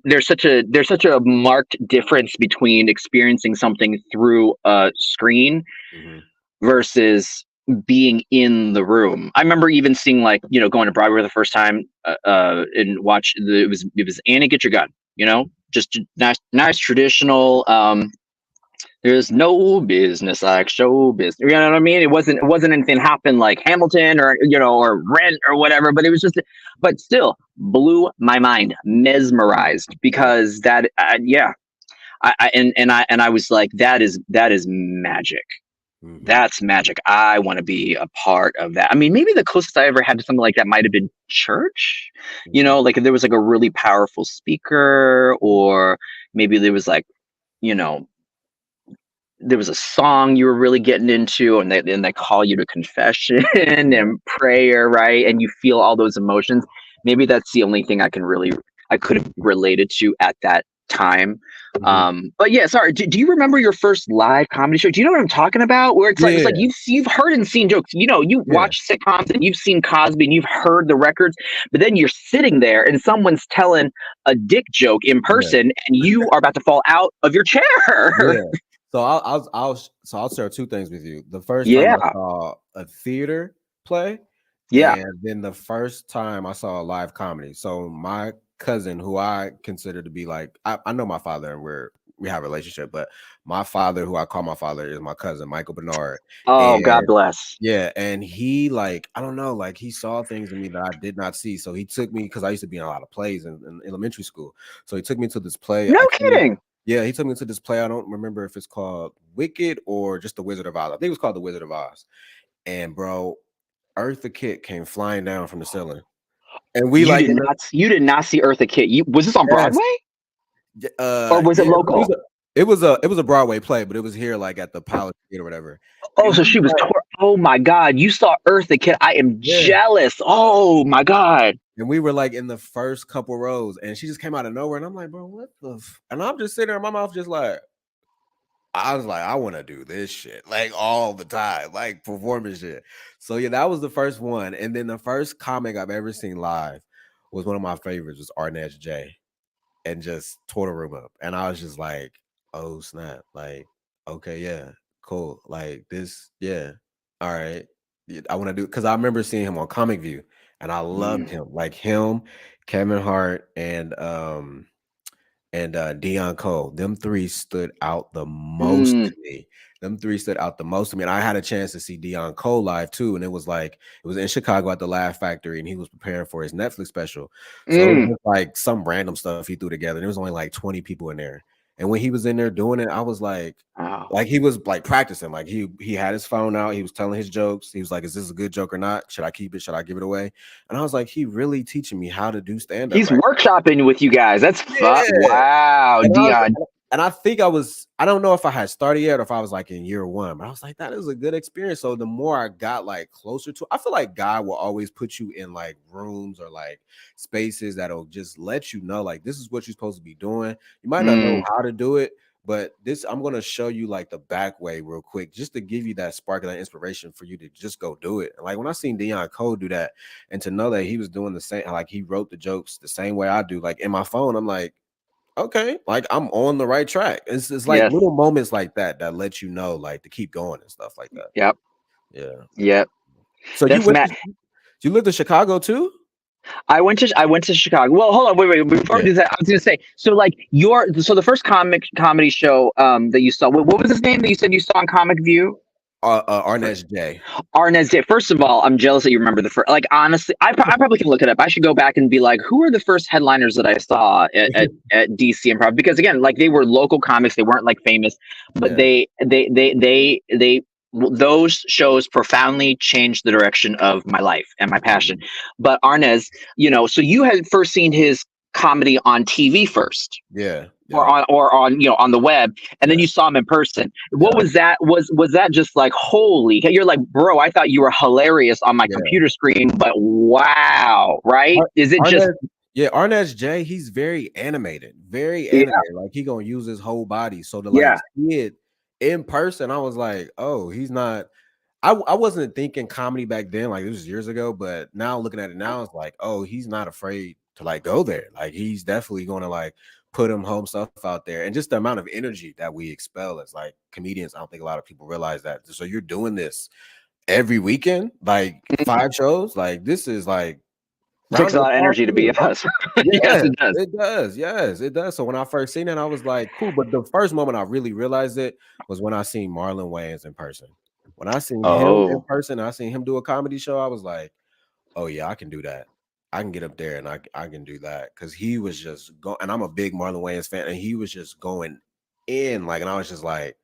there's such a marked difference between experiencing something through a screen Mm-hmm. versus being in the room. I remember even seeing going to Broadway the first time, and watch it was Annie Get Your Gun, just nice traditional. There's no business like show business. You know what I mean? It wasn't anything happened like Hamilton or Rent or whatever, but it was just, but still blew my mind, mesmerized Right. because that, yeah. I was like, that is magic. Mm-hmm. That's magic. I want to be a part of that. I mean, maybe the closest I ever had to something like that might have been church, Mm-hmm. like if there was like a really powerful speaker, or maybe there was like, you know, there was a song you were really getting into, and they call you to confession Yeah. and prayer, right? And you feel all those emotions. Maybe that's the only thing I could have related to at that time. Mm-hmm. But yeah, sorry. Do you remember your first live comedy show? Do you know what I'm talking about? Where it's like Yeah. you've heard and seen jokes. You Yeah. watch sitcoms and you've seen Cosby and you've heard the records, but then you're sitting there and someone's telling a dick joke in Yeah. person, and you are about to fall out of your chair. Yeah. So I'll share two things with you. The first time Yeah. I saw a theater play, Yeah. and then the first time I saw a live comedy. So my cousin, who I consider to be like, I know my father and we have a relationship, but my father, who I call my father, is my cousin, Michael Bernard. Oh, God And bless. yeah, and he like, I don't know, like he saw things in me that I did not see. So he took me because I used to be in a lot of plays in elementary school. So he took me to this play. No I can't kidding. Yeah, he took me to this play. I don't remember if it's called Wicked or just The Wizard of Oz. I think it was called The Wizard of Oz. And bro, Eartha Kitt came flying down from the ceiling. And we You like did in the not you did not see Eartha Kitt. Was this on yes, Broadway or was yeah, it local? it was a Broadway play, but it was here like at the Palace Theater or whatever. Oh, And so we she was like, oh my God. You saw Eartha Kitt. I am yeah. jealous. Oh my God. And we were like in the first couple rows, and she just came out of nowhere, and I'm like, bro, what the and I'm just sitting there in my mouth just like I was like, I want to do this shit like all the time, like performance shit. So yeah, that was the first one. And then the first comic I've ever seen live was one of my favorites, was Arnett J, and just tore the room up. And I was just like, oh snap, like, okay, yeah, cool. Like this, yeah. All right. Yeah, I want to do because I remember seeing him on Comic View and I loved Mm, him. Like him, Kevin Hart, and Dion Cole. Them three stood out the most mm, to me. Them three stood out the most to me. And I had a chance to see Dion Cole live too. And it was in Chicago at the Laugh Factory, and he was preparing for his Netflix special. So it was mm. just like some random stuff he threw together. There was only like 20 people in there. And when he was in there doing it, I was like, Oh, like he was like practicing. Like he had his phone out. He was telling his jokes. He was like, "Is this a good joke or not? Should I keep it? Should I give it away?" And I was like, "He really teaching me how to do stand up He's right workshopping with you guys. That's fun. Yeah." Wow, And Dion. I think I don't know if I had started yet or if I was like in year one, but I was like, that is a good experience. So the more I got like closer to, I feel like God will always put you in like rooms or like spaces that'll just let you know, like, this is what you're supposed to be doing. You might not know how to do it, but I'm going to show you like the back way real quick, just to give you that spark of that inspiration for you to just go do it. And like when I seen Dion Cole do that, and to know that he was doing the same, like he wrote the jokes the same way I do, like in my phone, I'm like, okay, like I'm on the right track. It's like Yes. little moments like that that let you know, like, to keep going and stuff like that. Yep. Yeah. Yep. So That's Matt. you lived in Chicago too? I went to Chicago. Well, hold on, wait. Before we do that, I was gonna say, so like so the first comedy show that you saw, what was his name that you said you saw on Comic View? Arnez J. Arnez Day. First of all, I'm jealous that you remember the first. Like honestly, I probably can look it up. I should go back and be like, who are the first headliners that I saw at DC Improv? Because again, like they were local comics. They weren't like famous, but Yeah. they those shows profoundly changed the direction of my life and my passion. But Arnez, so you had first seen his comedy on TV first, Yeah. or Yeah. on on the web, and then Yeah. you saw him in person. What Yeah. was that? Was that just like, holy, you're like, bro, I thought you were hilarious on my Yeah. computer screen, but wow, right? Is it just Arnez J, he's very animated, very yeah, animated. Like he gonna use his whole body. So to like yeah. see it in person, I was like, oh, he's not. I wasn't thinking comedy back then, like it was years ago, but now looking at it now, it's like, oh, he's not afraid to like go there. Like he's definitely gonna like put him home stuff out there. And just the amount of energy that we expel as like comedians, I don't think a lot of people realize that. So you're doing this every weekend, like 5 shows, like this is like It takes round a of lot of applause energy to be too. us. Yes, Yes, it does. it does. Yes, it does. So when I first seen it, I was like, cool. But the first moment I really realized it was when I seen Marlon Wayans in person. When I seen him in Oh. person, I seen him do a comedy show. I was like, oh yeah, I can do that. I can get up there and I can do that. Cause he was just going, and I'm a big Marlon Wayans fan, and he was just going in, like, and I was just like,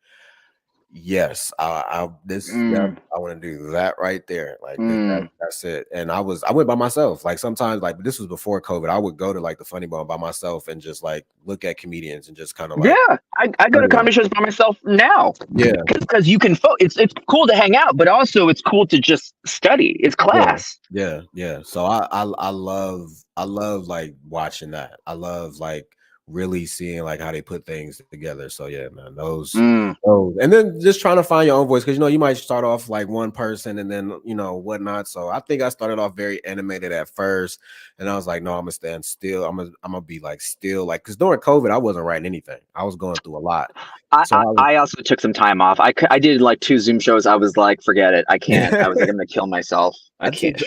yes, Mm, I want to do that right there. Like mm. that's it. And I went by myself. Like sometimes, like this was before COVID, I would go to like the Funny Bone by myself and just like look at comedians and just kind of like, Yeah, I go to comedy shows by myself now yeah, because you can. It's cool to hang out, but also it's cool to just study. It's yeah, class. yeah. So I love like watching that. I love like really seeing like how they put things together. So yeah, man, Mm. and then just trying to find your own voice, because you might start off like one person and then whatnot. So I think I started off very animated at first, and I was like, no, I'm gonna stand still. I'm gonna be like still, like, because during COVID I wasn't writing anything. I was going through a lot. So I also took some time off. I did like 2 Zoom shows. I was like, forget it. I can't. I was like, I'm gonna kill myself. I can't.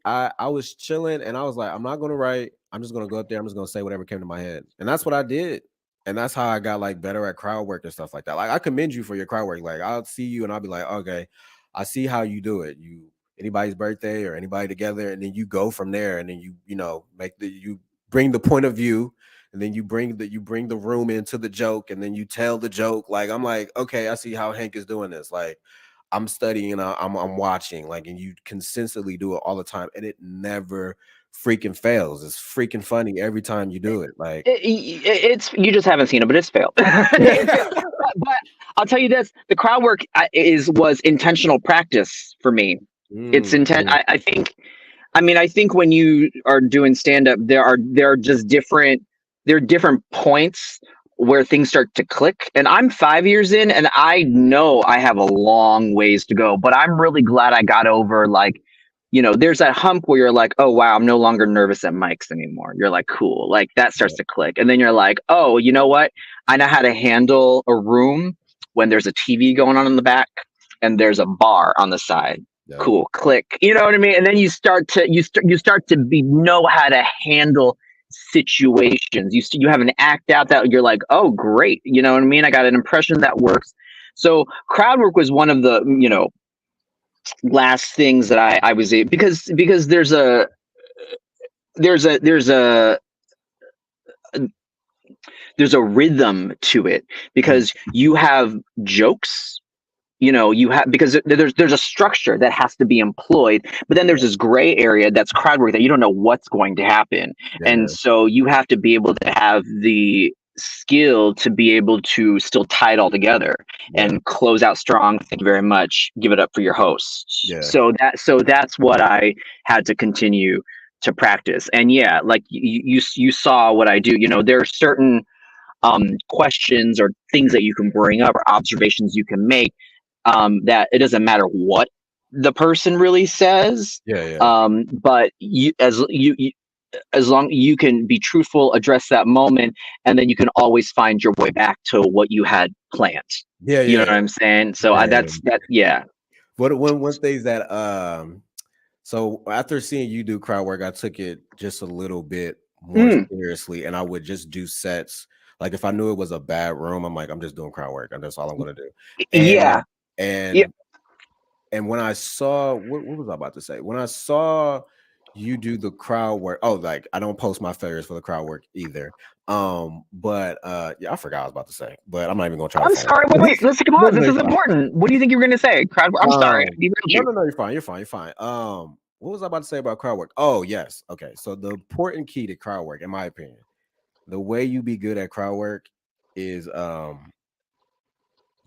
I was chilling and I was like, I'm not gonna write. I'm just gonna go up there. I'm just gonna say whatever came to my head. And that's what I did. And that's how I got like better at crowd work and stuff like that. Like I commend you for your crowd work. Like I'll see you and I'll be like, okay, I see how you do it. You anybody's birthday or anybody together, and then you go from there, and then you bring the point of view, and then you bring the room into the joke, and then you tell the joke. Like I'm like, okay, I see how Hank is doing this. Like I'm studying, I'm watching, like, and you consistently do it all the time, and it never freaking fails. It's freaking funny every time you do it. Like, It's you just haven't seen it, but it's failed. It's failed. But I'll tell you this: the crowd work was intentional practice for me. It's intent. I think. I mean, I think when you are doing stand up, there are just different points where things start to click. And I'm 5 years in, and I know I have a long ways to go. But I'm really glad I got over like, there's that hump where you're like, oh wow, I'm no longer nervous at mics anymore. You're like, cool, like that starts to click, and then you're like, oh, you know what? I know how to handle a room when there's a TV going on in the back and there's a bar on the side. yeah, Cool, click. You know what I mean? And then you start to know how to handle situations. You have an act out that you're like, oh great, you know what I mean? I got an impression that works. So crowd work was one of the last things that I was because there's a there's a rhythm to it because you have jokes. You have, because there's a structure that has to be employed, but then there's this gray area that's crowd work that you don't know what's going to happen. And Yeah. so you have to be able to have the skill to be able to still tie it all together Yeah. and close out strong. Thank you very much. Give it up for your host. Yeah. So that's what I had to continue to practice. And yeah, like you saw what I do. There are certain questions or things that you can bring up or observations you can make, that it doesn't matter what the person really says. Yeah. Yeah. But as long you can be truthful, address that moment, and then you can always find your way back to what you had planned. Yeah. You know Yeah. what I'm saying? So Yeah. that's that. Yeah. One thing that so after seeing you do crowd work, I took it just a little bit more seriously, and I would just do sets. Like if I knew it was a bad room, I'm like, I'm just doing crowd work, and that's all I'm gonna do. Yeah. Yeah. And when I saw what was I about to say? When I saw you do the crowd work, like I don't post my failures for the crowd work either. But yeah, I forgot what I was about to say, but I'm not even gonna try to I'm find sorry. Wait. Let's take a pause. no, This you're is fine. important. What do you think you were going to say? Crowd. I'm sorry. I derailed you. No, you're fine. You're fine. What was I about to say about crowd work? Oh, yes. Okay. So the important key to crowd work, in my opinion, the way you be good at crowd work is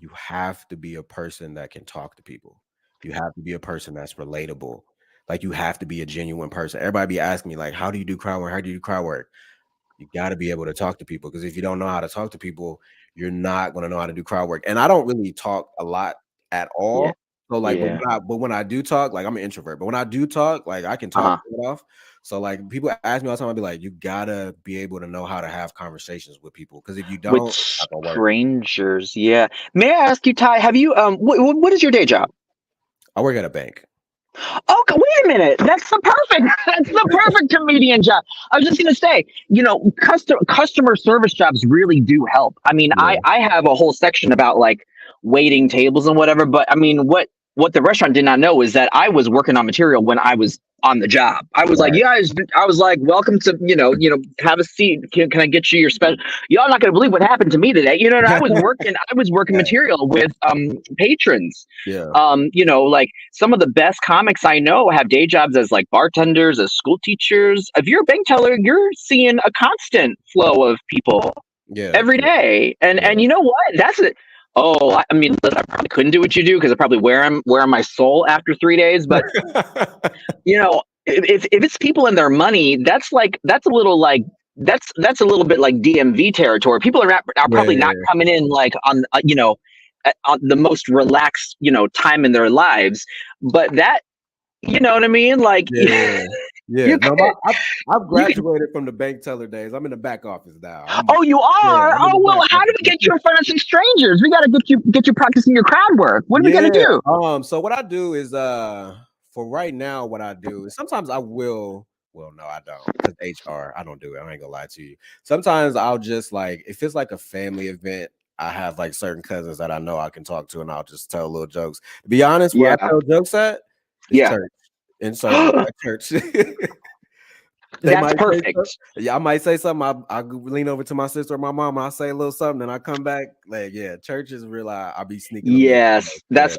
you have to be a person that can talk to people. You have to be a person that's relatable. Like you have to be a genuine person. Everybody be asking me, like, how do you do crowd work? How do you do crowd work? You got to be able to talk to people, because if you don't know how to talk to people, you're not going to know how to do crowd work. And I don't really talk a lot at Yeah. all. So like, Yeah. but when I do talk, like I'm an introvert, but when I do talk, like I can talk it off. So like people ask me all the time, I'll be like, you gotta be able to know how to have conversations with people, because if you With don't, it's not gonna work. strangers. Yeah. May I ask you, Ty? Have you what is your day job? I work at a bank. Oh, wait a minute. That's the perfect. That's the perfect comedian job. I was just gonna say, customer service jobs really do help. I mean, Yeah. I have a whole section about like waiting tables and whatever. But I mean, what the restaurant did not know is that I was working on material when I was on the job. I was like, Right. yeah, I was like, welcome to, have a seat. Can I get you your special? Y'all not gonna believe what happened to me today. I was working Yeah. material with patrons. Yeah. Like some of the best comics I know have day jobs as like bartenders, as school teachers. If you're a bank teller, you're seeing a constant flow of people Yeah. every day. And you know what? That's it. Oh, I mean, I probably couldn't do what you do because I probably wear on my soul after 3 days. But if it's people and their money, that's a little like that's a little bit like DMV territory. People are probably not Yeah. coming in like on on the most relaxed time in their lives, but that, you know what I mean, like Yeah. Yeah. you No, could, I've you could. graduated from the bank teller days. I'm in the back office now. Oh, you are. I'm in Oh the well, back how do we office. get you in front of some strangers? We got to get you practicing your crowd work. What are we gonna Yeah. do? So what I do is for right now, what I do is sometimes I will. Well, no, I don't, because HR, I don't do it. I ain't gonna lie to you. Sometimes I'll just like, if it's like a family event, I have like certain cousins that I know I can talk to, and I'll just tell little jokes. To be honest, where I Yeah, tell jokes at is yeah. church, in service at church. They That's might say perfect. something. Yeah, I might say something. I lean over to my sister or my mom, and I say a little something, and I come back. Like, yeah, church is real. I'll be sneaking a little. Yes, Yeah. that's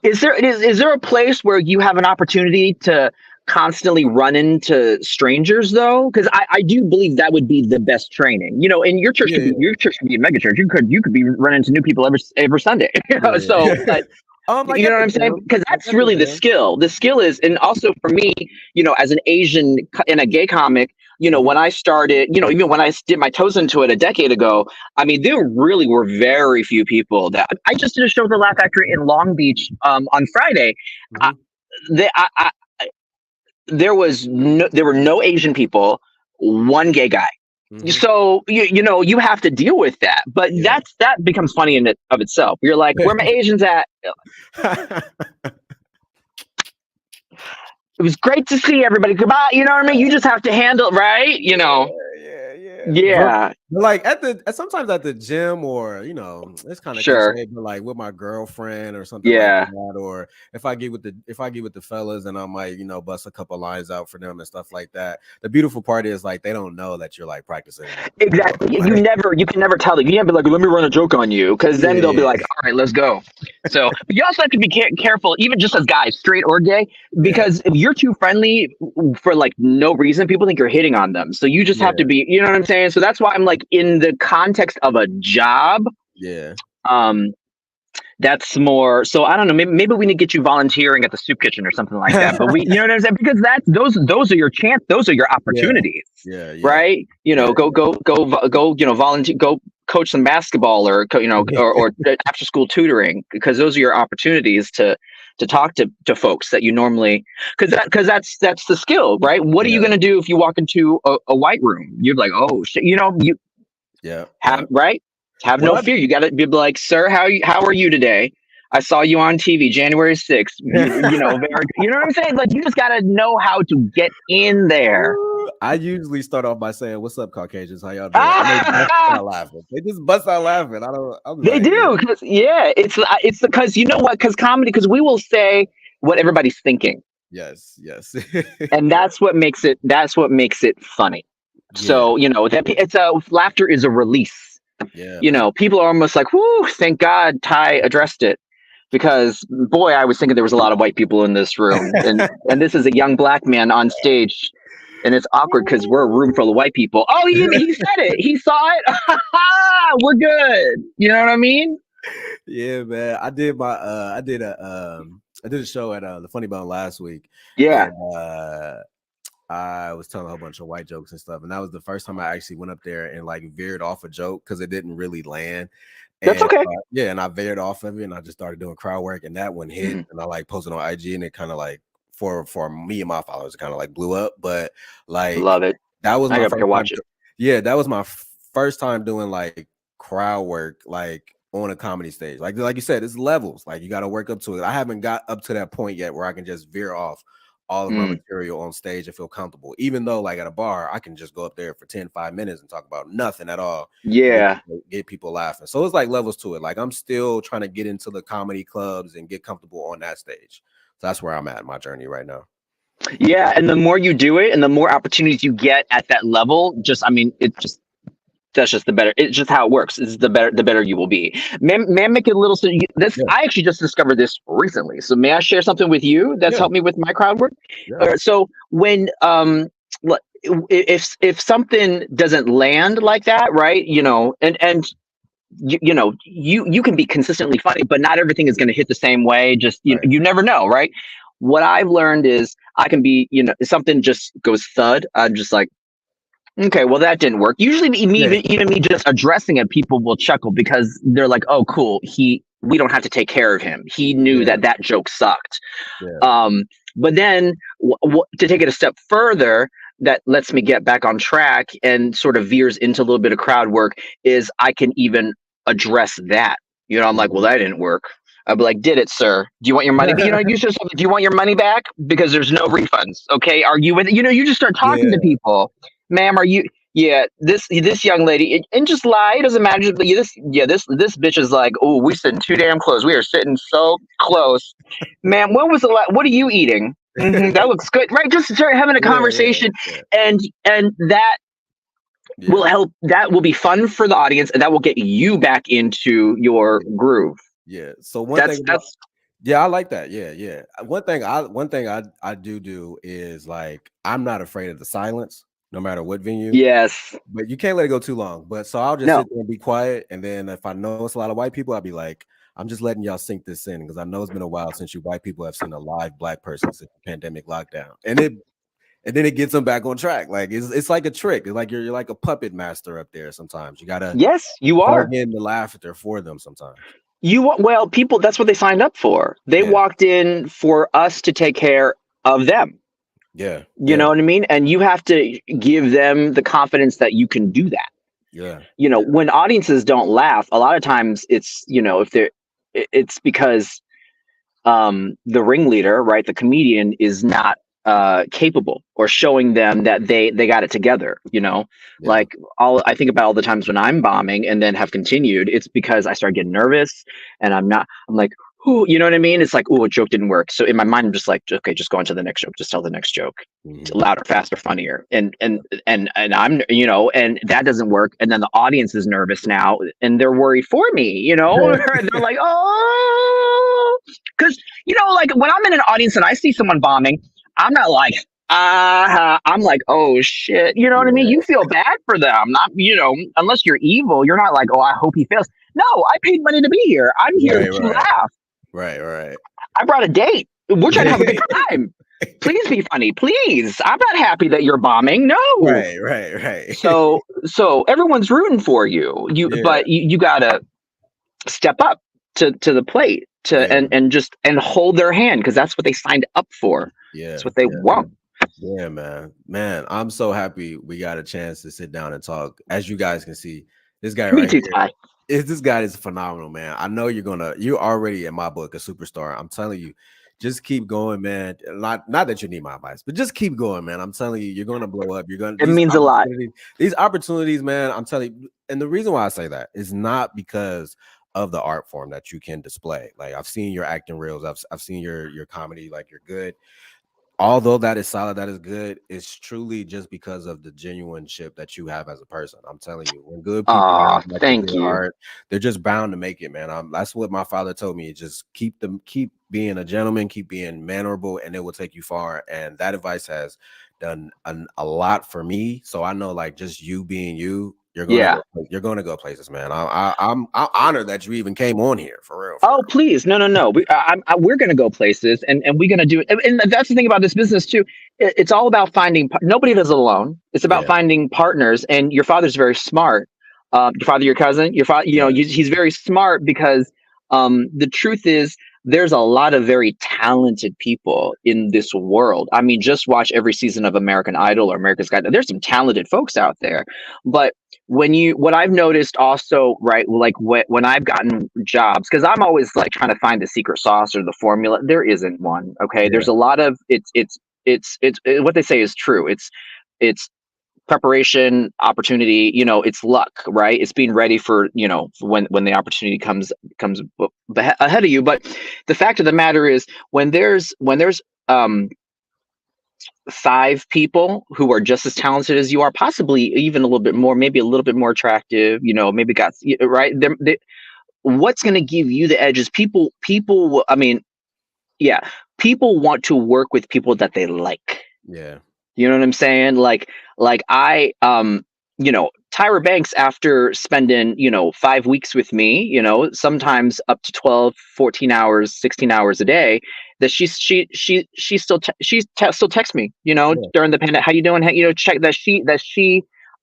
is there a place where you have an opportunity to constantly run into strangers though? Because I do believe that would be the best training. And Yeah, your church could be a mega church. You could be running into new people every Sunday. So, yeah. but Like you know at what the I'm saying? gym, Because like that's at the really the gym. skill. The skill is, and also for me, as an Asian and a gay comic, Mhm. when I started, even when I did my toes into it a decade ago, I mean, there really were very few people that I just did a show at the Laugh Factory in Long Beach on Friday. I, Mhm. they, I, there were no Asian people, one gay guy. Mhm. So you have to deal with that, but Yeah. that becomes funny in it of itself. You're like, where my Asians at? It was great to see everybody. Goodbye. You know what I mean? You just have to handle it, right? Yeah, Yeah, but like sometimes at the gym, or it's kind of sure. cliche, but like with my girlfriend or something like Yeah. that, or if I get with the fellas and I might bust a couple lines out for them and stuff like that. The beautiful part is like they don't know that you're like practicing. Exactly. Like, You can never tell them. You can't be like, let me run a joke on you, because then they'll be yeah, like, all right, let's go. So, but you also have to be careful, even just as guys, straight or gay, yeah, because if you're too friendly for like no reason, people think you're hitting on them. So you just have to yeah, be, you know what I'm saying? So that's why I'm like, in the context of a job, yeah, um, that's more. So I don't know. Maybe we need to get you volunteering at the soup kitchen or something like that. But you know what I'm saying? Because those are your chance. Those are your yeah, opportunities, yeah, yeah, right? yeah, Go. Volunteer. Go coach some basketball, or or after school tutoring, because those are your opportunities to talk to folks that you normally, because that's the skill, right? What are you yeah, gonna do if you walk into a white room? You're like, oh shit, you yeah, have yeah. right. Have What no I fear. You got to be like, sir, how are you today? I saw you on TV January 6th. You know what I'm saying? Like, you just got to know how to get in there. I usually start off by saying, "What's up, Caucasians? How y'all doing?" And they bust Ah, out laughing. They just bust out laughing. I don't. I'm they like, yeah, do. Cause, yeah, it's because you know what? Because comedy, because we will say what everybody's thinking, yes, yes, and that's what makes it funny. yeah, So that it's a laughter is a release. yeah, man. People are almost like, whoo, thank God Ty addressed it. Because boy, I was thinking there was a lot of white people in this room, and this is a young black man on stage, and it's awkward because we're a room full of white people. Oh, he said it. He saw it. We're good. You know what I mean? Yeah, man. I did a show at the Funny Bone last week, Yeah, and I was telling a whole bunch of white jokes and stuff, and that was the first time I actually went up there and like veered off a joke because it didn't really land. that's And okay. yeah, and I veered off of it, and I just started doing crowd work, and that one hit, Mhm. and I like posted on IG, and it kind of like for me and my followers, it kind of like blew up. But like Love it. that was I my gotta first go time. watch it. Yeah, that was my first time doing like crowd work, like on a comedy stage. Like you said, it's levels. Like you got to work up to it. I haven't got up to that point yet where I can just veer off all of my Mm, material on stage and feel comfortable. Even though like at a bar, I can just go up there for 5 minutes and talk about nothing at all and yeah. get people laughing. So it's like levels to it. Like I'm still trying to get into the comedy clubs and get comfortable on that stage. So that's where I'm at in my journey right now. Yeah, and the more you do it, and the more opportunities you get at that level, just I mean, it just that's just the better. It's just how it works. It's the better you will be. May I make it a little? So this Yeah. I actually just discovered this recently. So may I share something with you that's Yeah. helped me with my crowd work? Yeah. So when like, if something doesn't land like that, right? And you can be consistently funny, but not everything is going to hit the same way. Just Right. you never know, right? What I've learned is I can be, if something just goes thud, I'm just like, okay, well that didn't work. Usually, Yeah. even me just addressing it, people will chuckle because they're like, "Oh, cool. We don't have to take care of him. He knew Yeah. that joke sucked." Yeah. But then to take it a step further, that lets me get back on track and sort of veers into a little bit of crowd work. Is I can even address that. I'm like, "Well, Mhm. that didn't work." I'd be like, "Did it, sir? Do you want your money?" You just do you want your money back because there's no refunds. Okay, are you with? You just start talking to Yeah. people, ma'am. Are you? Yeah, this young lady, and just lie. It doesn't matter. But this bitch is like, oh, we sitting too damn close. We are sitting so close, ma'am. When was the last? What are you eating? That looks good, right? Just start having a Yeah. Yeah. conversation, Yeah. and that will Yeah. help. That will be fun for the audience, and that will get you back into your Yeah. groove. Yeah. So one thing That's about that's yeah, I like that. Yeah, yeah. One thing I do is like I'm not afraid of the silence, no matter what venue. yes. But you can't let it go too long. But so I'll just No. sit there and be quiet. And then if I know it's a lot of white people, I'll be like, I'm just letting y'all sink this in because I know it's been a while since you white people have seen a live black person since the pandemic lockdown. And then it gets them back on track. Like it's like a trick. It's like you're like a puppet master up there sometimes. You gotta Yes, you start are. getting the laughter for them sometimes. Well, people. That's what they signed up for. They Yeah, walked in for us to take care of them. yeah, You know yeah, what I mean? And you have to give them the confidence that you can do that. yeah, yeah, When audiences don't laugh, a lot of times it's, if they're, it's because the ringleader, right, the comedian is not. capable, or showing them that they got it together, Yeah. like all I think about all the times when I'm bombing and then have continued, it's because I start getting nervous, and I'm like, ooh, you know what I mean? It's like, ooh, a joke didn't work. So in my mind, I'm just like, okay, just go on to the next joke, just tell the next joke, Mhm. louder, faster, funnier. And I'm, and that doesn't work. And then the audience is nervous now, and they're worried for me, they're like, oh, because, like when I'm in an audience and I see someone bombing, I'm not like, I'm like, oh shit. You know what I mean? Yeah. You feel bad for them. Not, unless you're evil, you're not like, oh, I hope he fails. No, I paid money to be here. I'm here Right, to right, laugh. right. I brought a date. We're trying to have a good time. Please be funny. Please. I'm not happy that you're bombing. No. Right. So everyone's rooting for you. Yeah, But you gotta step up to the plate yeah, and hold their hand, because that's what they signed up for. It's yeah, what they yeah, want. yeah, man, I'm so happy we got a chance to sit down and talk. As you guys can see, this guy Me right too, here Ty. this guy is phenomenal, man. I know you're already in my book a superstar. I'm telling you, just keep going, man. Not that you need my advice, but just keep going, man. I'm telling you, you're gonna blow up. You're gonna It means a lot. these opportunities, man. I'm telling you, and the reason why I say that is not because of the art form that you can display. Like I've seen your acting reels, I've seen your comedy, like you're good. Although that is solid, that is good, it's truly just because of the genuine ship that you have as a person. I'm telling you, when good people have like a Thank good you. heart, they're just bound to make it, man. That's what my father told me. Just keep being a gentleman, keep being mannerable, and it will take you far. And that advice has done a lot for me. So I know, like, just you being you, Yeah. you're gonna go places, man. I'm honored that you even came on here for real, for Oh, real. please. No. We're going to go places, and we're going to do it. And that's the thing about this business too. It's all about finding, nobody does it alone. It's about Yeah, finding partners. And your father's very smart. Your father, your cousin, your father, yeah, he's very smart, because the truth is, there's a lot of very talented people in this world. I mean, just watch every season of American Idol or America's Got Talent. There's some talented folks out there. But what I've noticed also, right, like when I've gotten jobs, because I'm always like trying to find the secret sauce or the formula. There isn't one. Okay, yeah, there's a lot of what they say is true. It's preparation, opportunity. It's luck, right? It's being ready for, when the opportunity comes ahead of you. But the fact of the matter is, when there's um 5 people who are just as talented as you are, possibly even a little bit more, maybe a little bit more attractive, maybe got right. What's going to give you the edge is I mean, yeah, people want to work with people that they like. yeah, You know what I'm saying? Like I, Tyra Banks, after spending, 5 weeks with me, sometimes up to 12, 14 hours, 16 hours a day, that she still still texts me, yeah. during the pandemic. How you doing? Check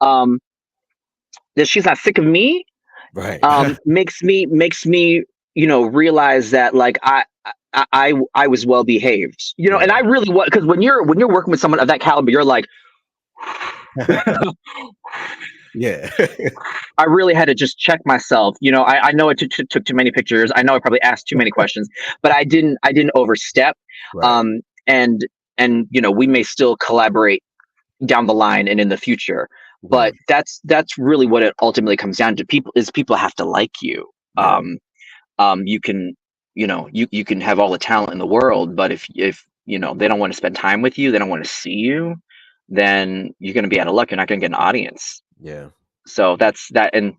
um that she's not sick of me. Right. Makes me realize that, like, I was well behaved, and I Yeah. really was, because when you're working with someone of that caliber, you're like, Yeah. I really had to just check myself. I know it took too many pictures. I know I probably asked too many questions, but I didn't overstep. Right. Um, and we may still collaborate down the line and in the future. Yeah. But that's really what it ultimately comes down to. People have to like you. Yeah. You can, you can have all the talent in the world, but if they don't want to spend time with you, they don't want to see you, then you're going to be out of luck. You're not going to get an audience. Yeah. So that's that. And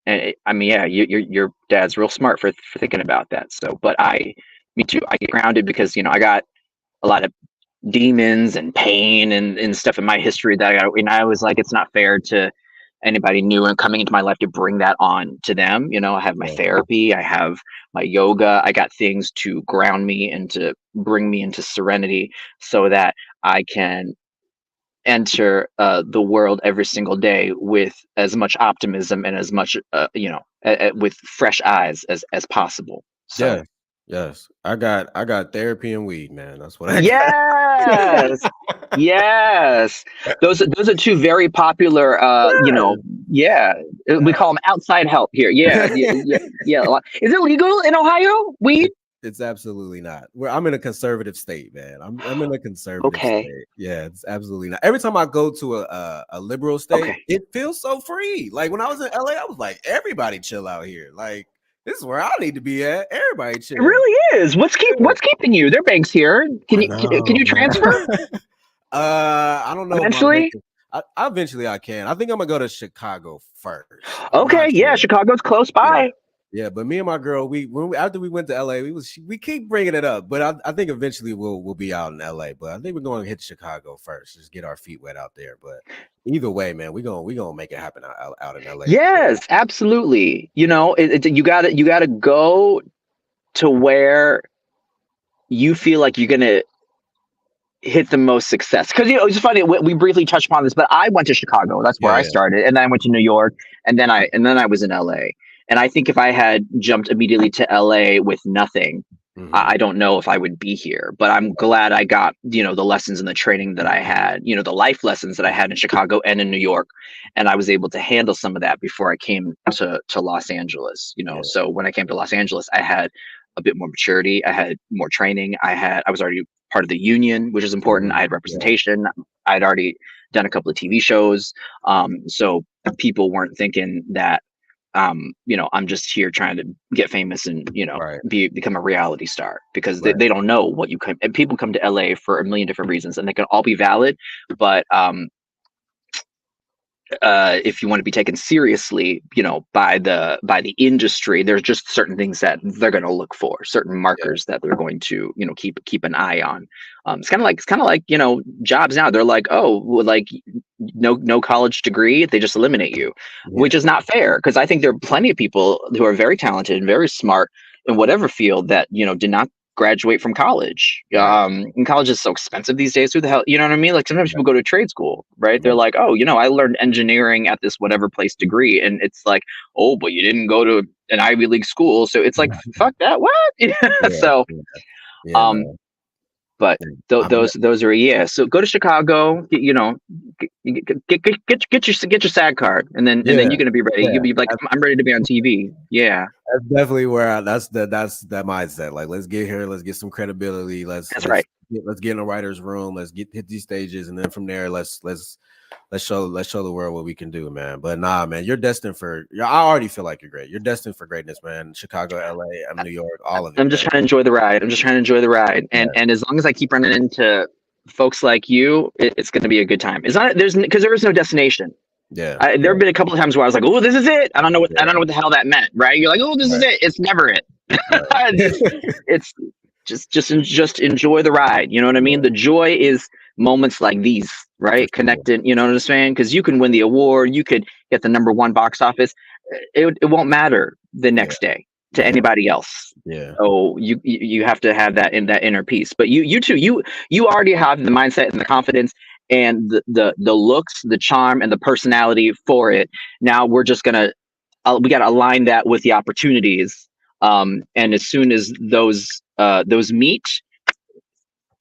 I mean, yeah, your dad's real smart for thinking about that. So, but me too, I get grounded because I got a lot of demons and pain and stuff in my history that I was like, it's not fair to anybody new and coming into my life to bring that on to them. I have my Yeah. therapy, I have my yoga, I got things to ground me and to bring me into serenity, so that I can enter the world every single day with as much optimism and as much with fresh eyes as possible. So Yeah. Yes. I got therapy and weed, man. That's what I yes, got. yes, those are two very popular, yeah, we call them outside help here. Yeah, yeah, yeah, yeah. Is it legal in Ohio, weed? It's absolutely not. I'm in a conservative state, man. I'm in a conservative Okay. state. Yeah, it's absolutely not. Every time I go to a liberal state, Okay. it feels so free. Like when I was in LA, I was like, everybody chill out here. Like this is where I need to be at. Everybody It chill. really is. Yeah. What's keeping you? There are banks here. I Can know, you man. transfer I don't know if my eventually? bank. Eventually I can. I think I'm gonna go to Chicago first. I'm Okay, not yeah, sure. Chicago's close Yeah. by. Yeah, but me and my girl, after we went to LA, we keep bringing it up, but I think eventually we'll be out in LA. But I think we're going to hit Chicago first, just get our feet wet out there. But either way, man, we gonna make it happen out in LA for sure. Yes, absolutely. You know, you gotta go to where you feel like you're gonna hit the most success. Because it's funny. We briefly touched upon this, but I went to Chicago. That's where Yeah, I yeah. started, and then I went to New York, and then I was in LA. And I think if I had jumped immediately to LA with nothing, Mm-hmm. I don't know if I would be here. But I'm glad I got the lessons and the training that I had, the life lessons that I had in Chicago and in New York, and I was able to handle some of that before I came to Los Angeles. Yeah, So when I came to Los Angeles, I had a bit more maturity. I had more training. I was already part of the union, which is important. mm-hmm. I had Yeah, representation. I'd already done a couple of TV shows. So people weren't thinking that, I'm just here trying to get famous and, right, become a reality star, because right. they don't know what you come, and people come to LA for a million different reasons, and they can all be valid. But if you want to be taken seriously, by the industry, there's just certain things that they're going to look for, certain Yeah, markers that they're going to, keep an eye on. It's kind of like jobs now. They're like, oh, well, like no college degree, they just eliminate you, which yeah, is not fair, because I think there are plenty of people who are very talented and very smart in whatever field that did not graduate from college. right, And college is so expensive these days. Who the hell, you know what I mean? Like sometimes right, people go to trade school, right? They're right. like, oh, I learned engineering at this whatever place degree, and it's like, oh, but you didn't go to an Ivy League school, so it's like, fuck that, what? Yeah, So, yeah, yeah, um, man. but I'm those are, yeah. So go to Chicago, get your SAG card, and then yeah, you're gonna be ready. yeah. You'll be like, I'm ready to be on TV. Yeah, That's definitely where that's that mindset. Like, let's get here, let's get some credibility, that's right. let's get in the writer's room, let's hit these stages, and then from there, let's show the world what we can do, man. But nah, man, you're destined for. I already feel like you're great. You're destined for greatness, man. Chicago, LA, New York, all of it, I'm just man. trying to enjoy the ride. I'm just trying to enjoy the ride, Yeah, and as long as I keep running into folks like you, it's going to be a good time. It's not because there is no destination. yeah, There have been a couple of times where I was like, "Oh, this is it." I don't know what the hell that meant. Right? You're like, "Oh, this is right, it." It's never it. right. it's just enjoy the ride. You know what I mean? Yeah, The joy is moments like these, for right? sure. Connected. You know what I'm saying? Because you can win the award, you could get the #1 box office. It won't matter the Yeah, next day to yeah, anybody else. yeah, So you have to have that inner peace. But you too, you already have the mindset and the confidence and the looks, the charm, and the personality for it. Now we're just gonna we got to align that with the opportunities. And as soon as those meet,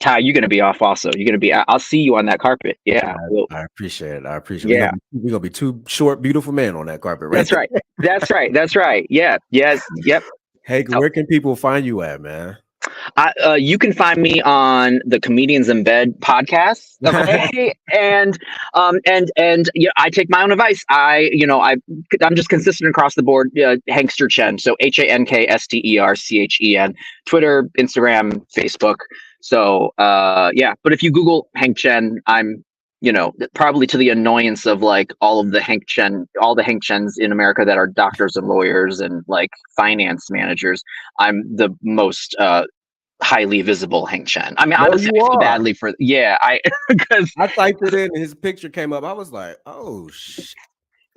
Ty, you're gonna be off. Also, you're gonna be. I'll see you on that carpet. Yeah. Well, I appreciate it. I appreciate it. yeah. We're gonna be two short, beautiful men on that carpet, right? That's right. That's right. That's right. Yeah. Yes. Yep. Hey, So, where can people find you at, man? you can find me on the Comedians in Bed podcast, okay? And yeah, I take my own advice. I'm just consistent across the board. Hankster Chen, so HANKSTERCHEN, Twitter, Instagram, Facebook. So yeah, but if you Google Hank Chen, I'm probably to the annoyance of like all the Hank Chens in America that are doctors and lawyers and like finance managers. I'm the most highly visible Hank Chen. I mean, No, honestly, you I feel are. badly for I because I typed it in and his picture came up. I was like, oh shit.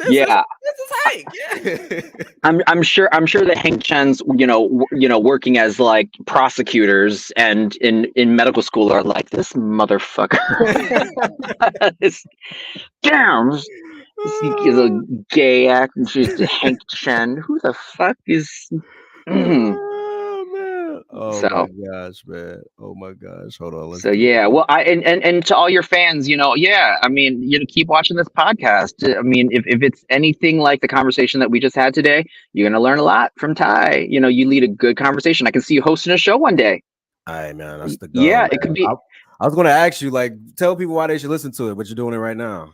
yeah, This is Hank. Yeah. I'm sure the Hank Chens, working as like prosecutors and in medical school are like, this motherfucker. This damn, this is a gay actor. She's Hank Chen. Who the fuck is? Oh man. Oh So my gosh, man. Oh my gosh. Hold on. Let's so do yeah. Well, and to all your fans, yeah. I mean, keep watching this podcast. I mean, if it's anything like the conversation that we just had today, you're gonna learn a lot from Ty. You lead a good conversation. I can see you hosting a show one day. All right, man. That's the goal, Yeah, man. it could be. I was gonna ask you, like, tell people why they should listen to it, but you're doing it right now.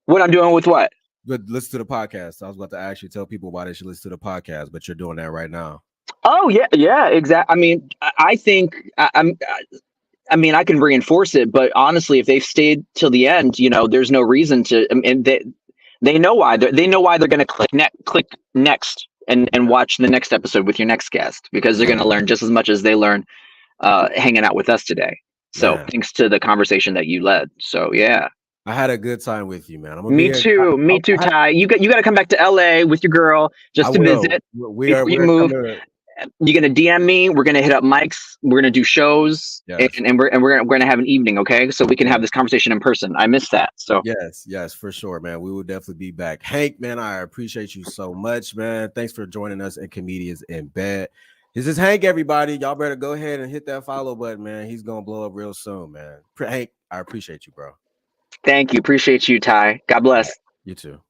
What I'm doing with what? But listen to the podcast. I was about to ask you, tell people why they should listen to the podcast, but you're doing that right now. Oh yeah, exactly. I mean, I think I mean, I can reinforce it, but honestly, if they've stayed till the end, there's no reason to. And they know why. They know why they're going to click next and watch the next episode with your next guest, because they're going to learn just as much as they learn hanging out with us today. So thanks to the conversation that you led. So yeah. I had a good time with you, man. Me too, Ty. You got to come back to LA with your girl just to visit. Before you move. You're gonna DM me. We're gonna hit up mics. We're gonna do shows, and we're gonna have an evening, okay? So we can have this conversation in person. I miss that. So yes, for sure, man. We will definitely be back. Hank, man, I appreciate you so much, man. Thanks for joining us in Comedians in Bed. This is Hank, everybody. Y'all better go ahead and hit that follow button, man. He's gonna blow up real soon, man. Hank, I appreciate you, bro. Thank you. Appreciate you, Ty. God bless. You too.